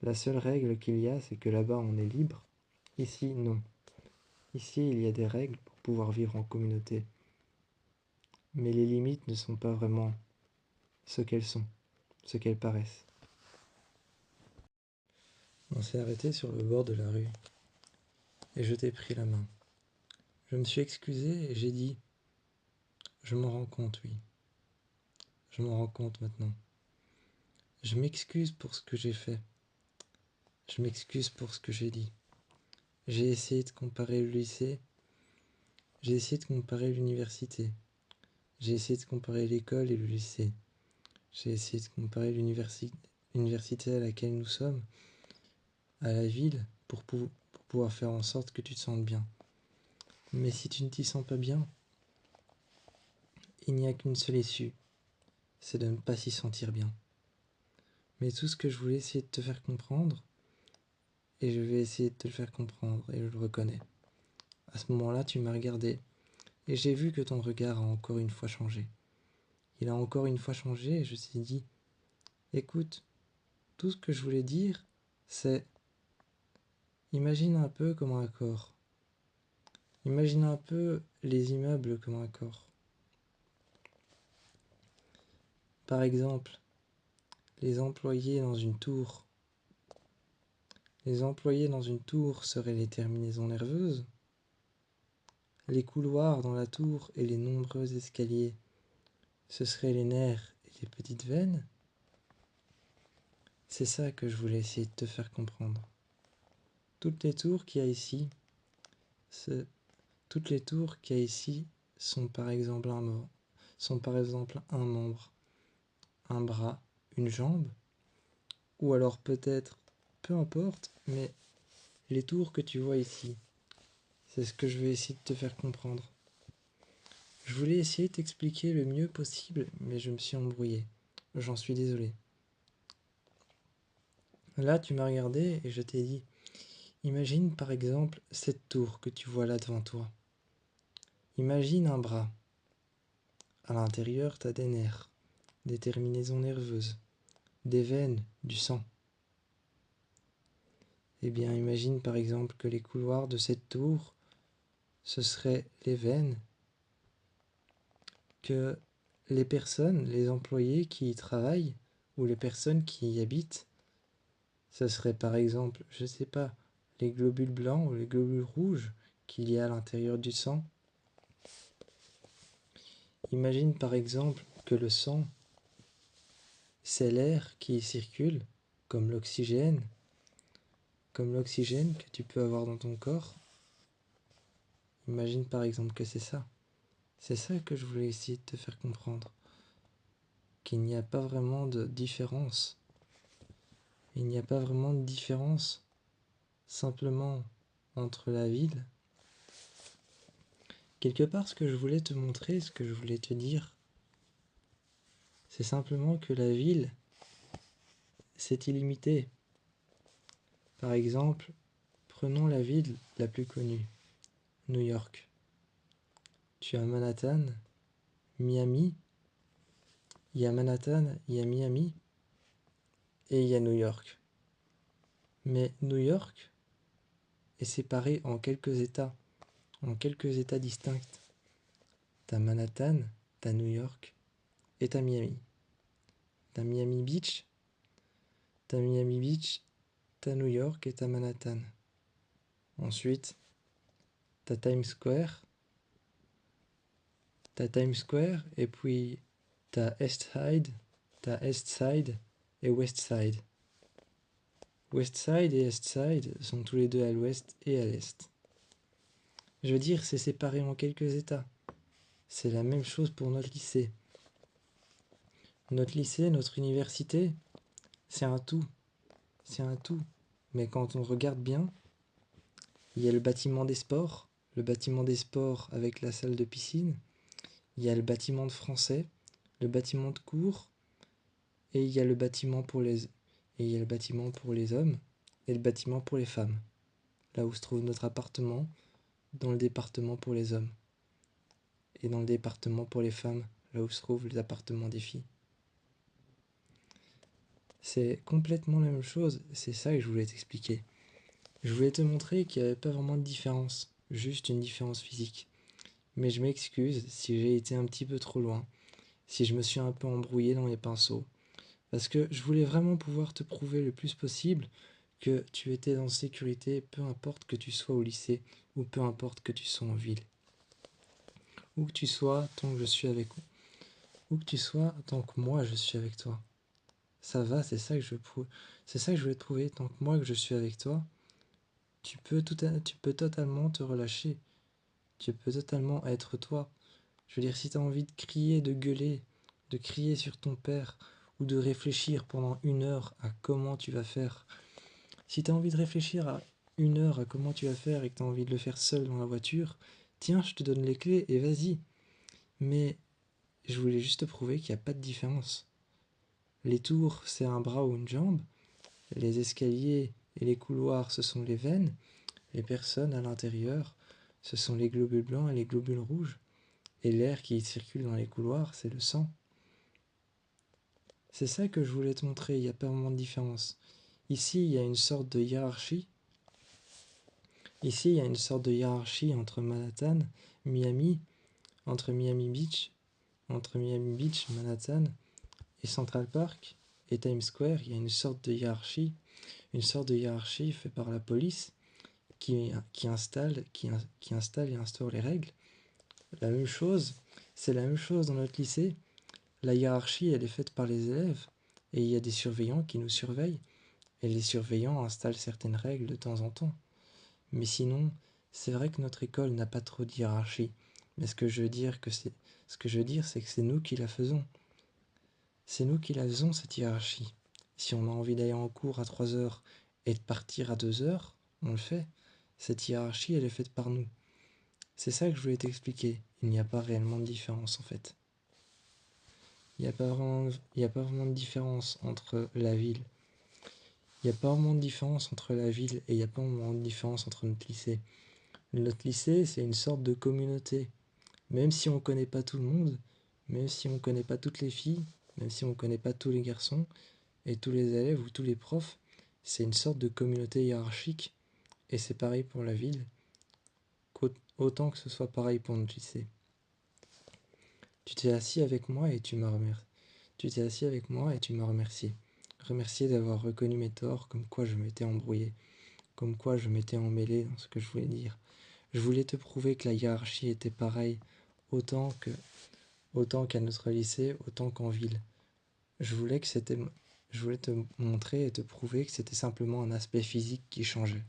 Speaker 1: La seule règle qu'il y a, c'est que là-bas on est libre, Ici, non. Ici, il y a des règles pour pouvoir vivre en communauté. Mais les limites ne sont pas vraiment ce qu'elles sont, ce qu'elles paraissent. On s'est arrêté sur le bord de la rue et je t'ai pris la main. Je me suis excusé et j'ai dit: je m'en rends compte, oui. Je m'en rends compte maintenant. Je m'excuse pour ce que j'ai fait. Je m'excuse pour ce que j'ai dit. J'ai essayé de comparer le lycée. J'ai essayé de comparer l'université. J'ai essayé de comparer l'école et le lycée. J'ai essayé de comparer l'université à laquelle nous sommes, à la ville, pour pouvoir faire en sorte que tu te sentes bien. Mais si tu ne t'y sens pas bien, il n'y a qu'une seule issue, c'est de ne pas s'y sentir bien. Mais tout ce que je voulais essayer de te faire comprendre, et je vais essayer de te le faire comprendre, et je le reconnais. À ce moment-là, tu m'as regardé, et j'ai vu que ton regard a encore une fois changé. Il a encore une fois changé, et je t'ai dit: écoute, tout ce que je voulais dire, c'est: imagine un peu comme un corps. Imagine un peu les immeubles comme un corps. Par exemple, les employés dans une tour. Les employés dans une tour seraient les terminaisons nerveuses. Les couloirs dans la tour et les nombreux escaliers, ce seraient les nerfs et les petites veines. C'est ça que je voulais essayer de te faire comprendre. Toutes les tours qu'il y a ici, toutes les tours qu'il y a ici sont par exemple un membre, un bras, une jambe, ou alors peut-être, peu importe, mais les tours que tu vois ici, c'est ce que je vais essayer de te faire comprendre. Je voulais essayer de t'expliquer le mieux possible, mais je me suis embrouillé. J'en suis désolé. Là, tu m'as regardé et je t'ai dit: imagine par exemple cette tour que tu vois là devant toi. Imagine un bras. À l'intérieur, t'as des nerfs, des terminaisons nerveuses, des veines, du sang. Eh bien, imagine par exemple que les couloirs de cette tour, ce seraient les veines, que les personnes, les employés qui y travaillent, ou les personnes qui y habitent, ce serait par exemple, je sais pas, les globules blancs ou les globules rouges qu'il y a à l'intérieur du sang. Imagine par exemple que le sang, c'est l'air qui y circule, comme l'oxygène que tu peux avoir dans ton corps. Imagine par exemple que c'est ça. C'est ça que je voulais essayer de te faire comprendre. Qu'il n'y a pas vraiment de différence. Il n'y a pas vraiment de différence simplement entre la ville. Quelque part, ce que je voulais te montrer, ce que je voulais te dire, c'est simplement que la ville, c'est illimité. Par exemple, prenons la ville la plus connue, New York. Tu as Manhattan, Miami, il y a Manhattan, il y a Miami, et il y a New York. Mais New York est séparé en quelques États distincts. T'as Manhattan, t'as New York, et t'as Miami. T'as Miami Beach, t'as Miami Beach, t'as New York et t'as Manhattan. Ensuite, t'as Times Square, et puis t'as East Side et West Side. West Side et East Side sont tous les deux à l'ouest et à l'est. Je veux dire, c'est séparé en quelques états. C'est la même chose pour notre lycée. Notre lycée, notre université, c'est un tout. C'est un tout. Mais quand on regarde bien, il y a le bâtiment des sports avec la salle de piscine, il y a le bâtiment de français, le bâtiment de cours, et il y a le bâtiment pour les hommes et le bâtiment pour les femmes. Là où se trouve notre appartement, dans le département pour les hommes. Et dans le département pour les femmes, là où se trouvent les appartements des filles. C'est complètement la même chose, c'est ça que je voulais t'expliquer. Je voulais te montrer qu'il n'y avait pas vraiment de différence, juste une différence physique. Mais je m'excuse si j'ai été un petit peu trop loin, si je me suis un peu embrouillé dans les pinceaux, parce que je voulais vraiment pouvoir te prouver le plus possible que tu étais en sécurité, peu importe que tu sois au lycée ou peu importe que tu sois en ville. Où que tu sois, tant que je suis avec où que tu sois, tant que moi je suis avec toi. Ça va, c'est ça que c'est ça que je voulais te prouver. Tant que moi que je suis avec toi, tu peux totalement te relâcher. Tu peux totalement être toi. Je veux dire, si tu as envie de crier, de gueuler, de crier sur ton père, ou de réfléchir pendant 1 heure à comment tu vas faire. Si tu as envie de réfléchir à 1 heure à comment tu vas faire et que tu as envie de le faire seul dans la voiture, tiens, je te donne les clés et vas-y. Mais je voulais juste te prouver qu'il n'y a pas de différence. Les tours, c'est un bras ou une jambe. Les escaliers et les couloirs, ce sont les veines. Les personnes à l'intérieur, ce sont les globules blancs et les globules rouges. Et l'air qui circule dans les couloirs, c'est le sang. C'est ça que je voulais te montrer, il n'y a pas vraiment de différence. Ici, il y a une sorte de hiérarchie. Ici, il y a une sorte de hiérarchie entre Manhattan, Miami, entre Miami Beach, Manhattan et Central Park et Times Square. Il y a une sorte de hiérarchie faite par la police qui installe et instaure les règles. La même chose, c'est la même chose dans notre lycée. La hiérarchie, elle est faite par les élèves et il y a des surveillants qui nous surveillent. Et les surveillants installent certaines règles de temps en temps. Mais sinon, c'est vrai que notre école n'a pas trop de hiérarchie. Mais ce que je veux dire, c'est que c'est nous qui la faisons. C'est nous qui la faisons, cette hiérarchie. Si on a envie d'aller en cours à 3 heures et de partir à 2 heures, on le fait. Cette hiérarchie, elle est faite par nous. C'est ça que je voulais t'expliquer. Il n'y a pas réellement de différence en fait. Il n'y a pas vraiment de différence entre la ville. Il n'y a pas vraiment de différence entre la ville et il n'y a pas vraiment de différence entre notre lycée. Notre lycée, c'est une sorte de communauté. Même si on ne connaît pas tout le monde, même si on ne connaît pas toutes les filles, même si on ne connaît pas tous les garçons et tous les élèves ou tous les profs, c'est une sorte de communauté hiérarchique. Et c'est pareil pour la ville, autant que ce soit pareil pour notre lycée. Tu t'es assis avec moi et tu m'as remercié. Tu t'es assis avec moi et tu m'as remercié. Remercié d'avoir reconnu mes torts, comme quoi je m'étais embrouillé, comme quoi je m'étais emmêlé dans ce que je voulais dire. Je voulais te prouver que la hiérarchie était pareille, autant que, autant qu'à notre lycée, autant qu'en ville. Je voulais que c'était, je voulais te montrer et te prouver que c'était simplement un aspect physique qui changeait.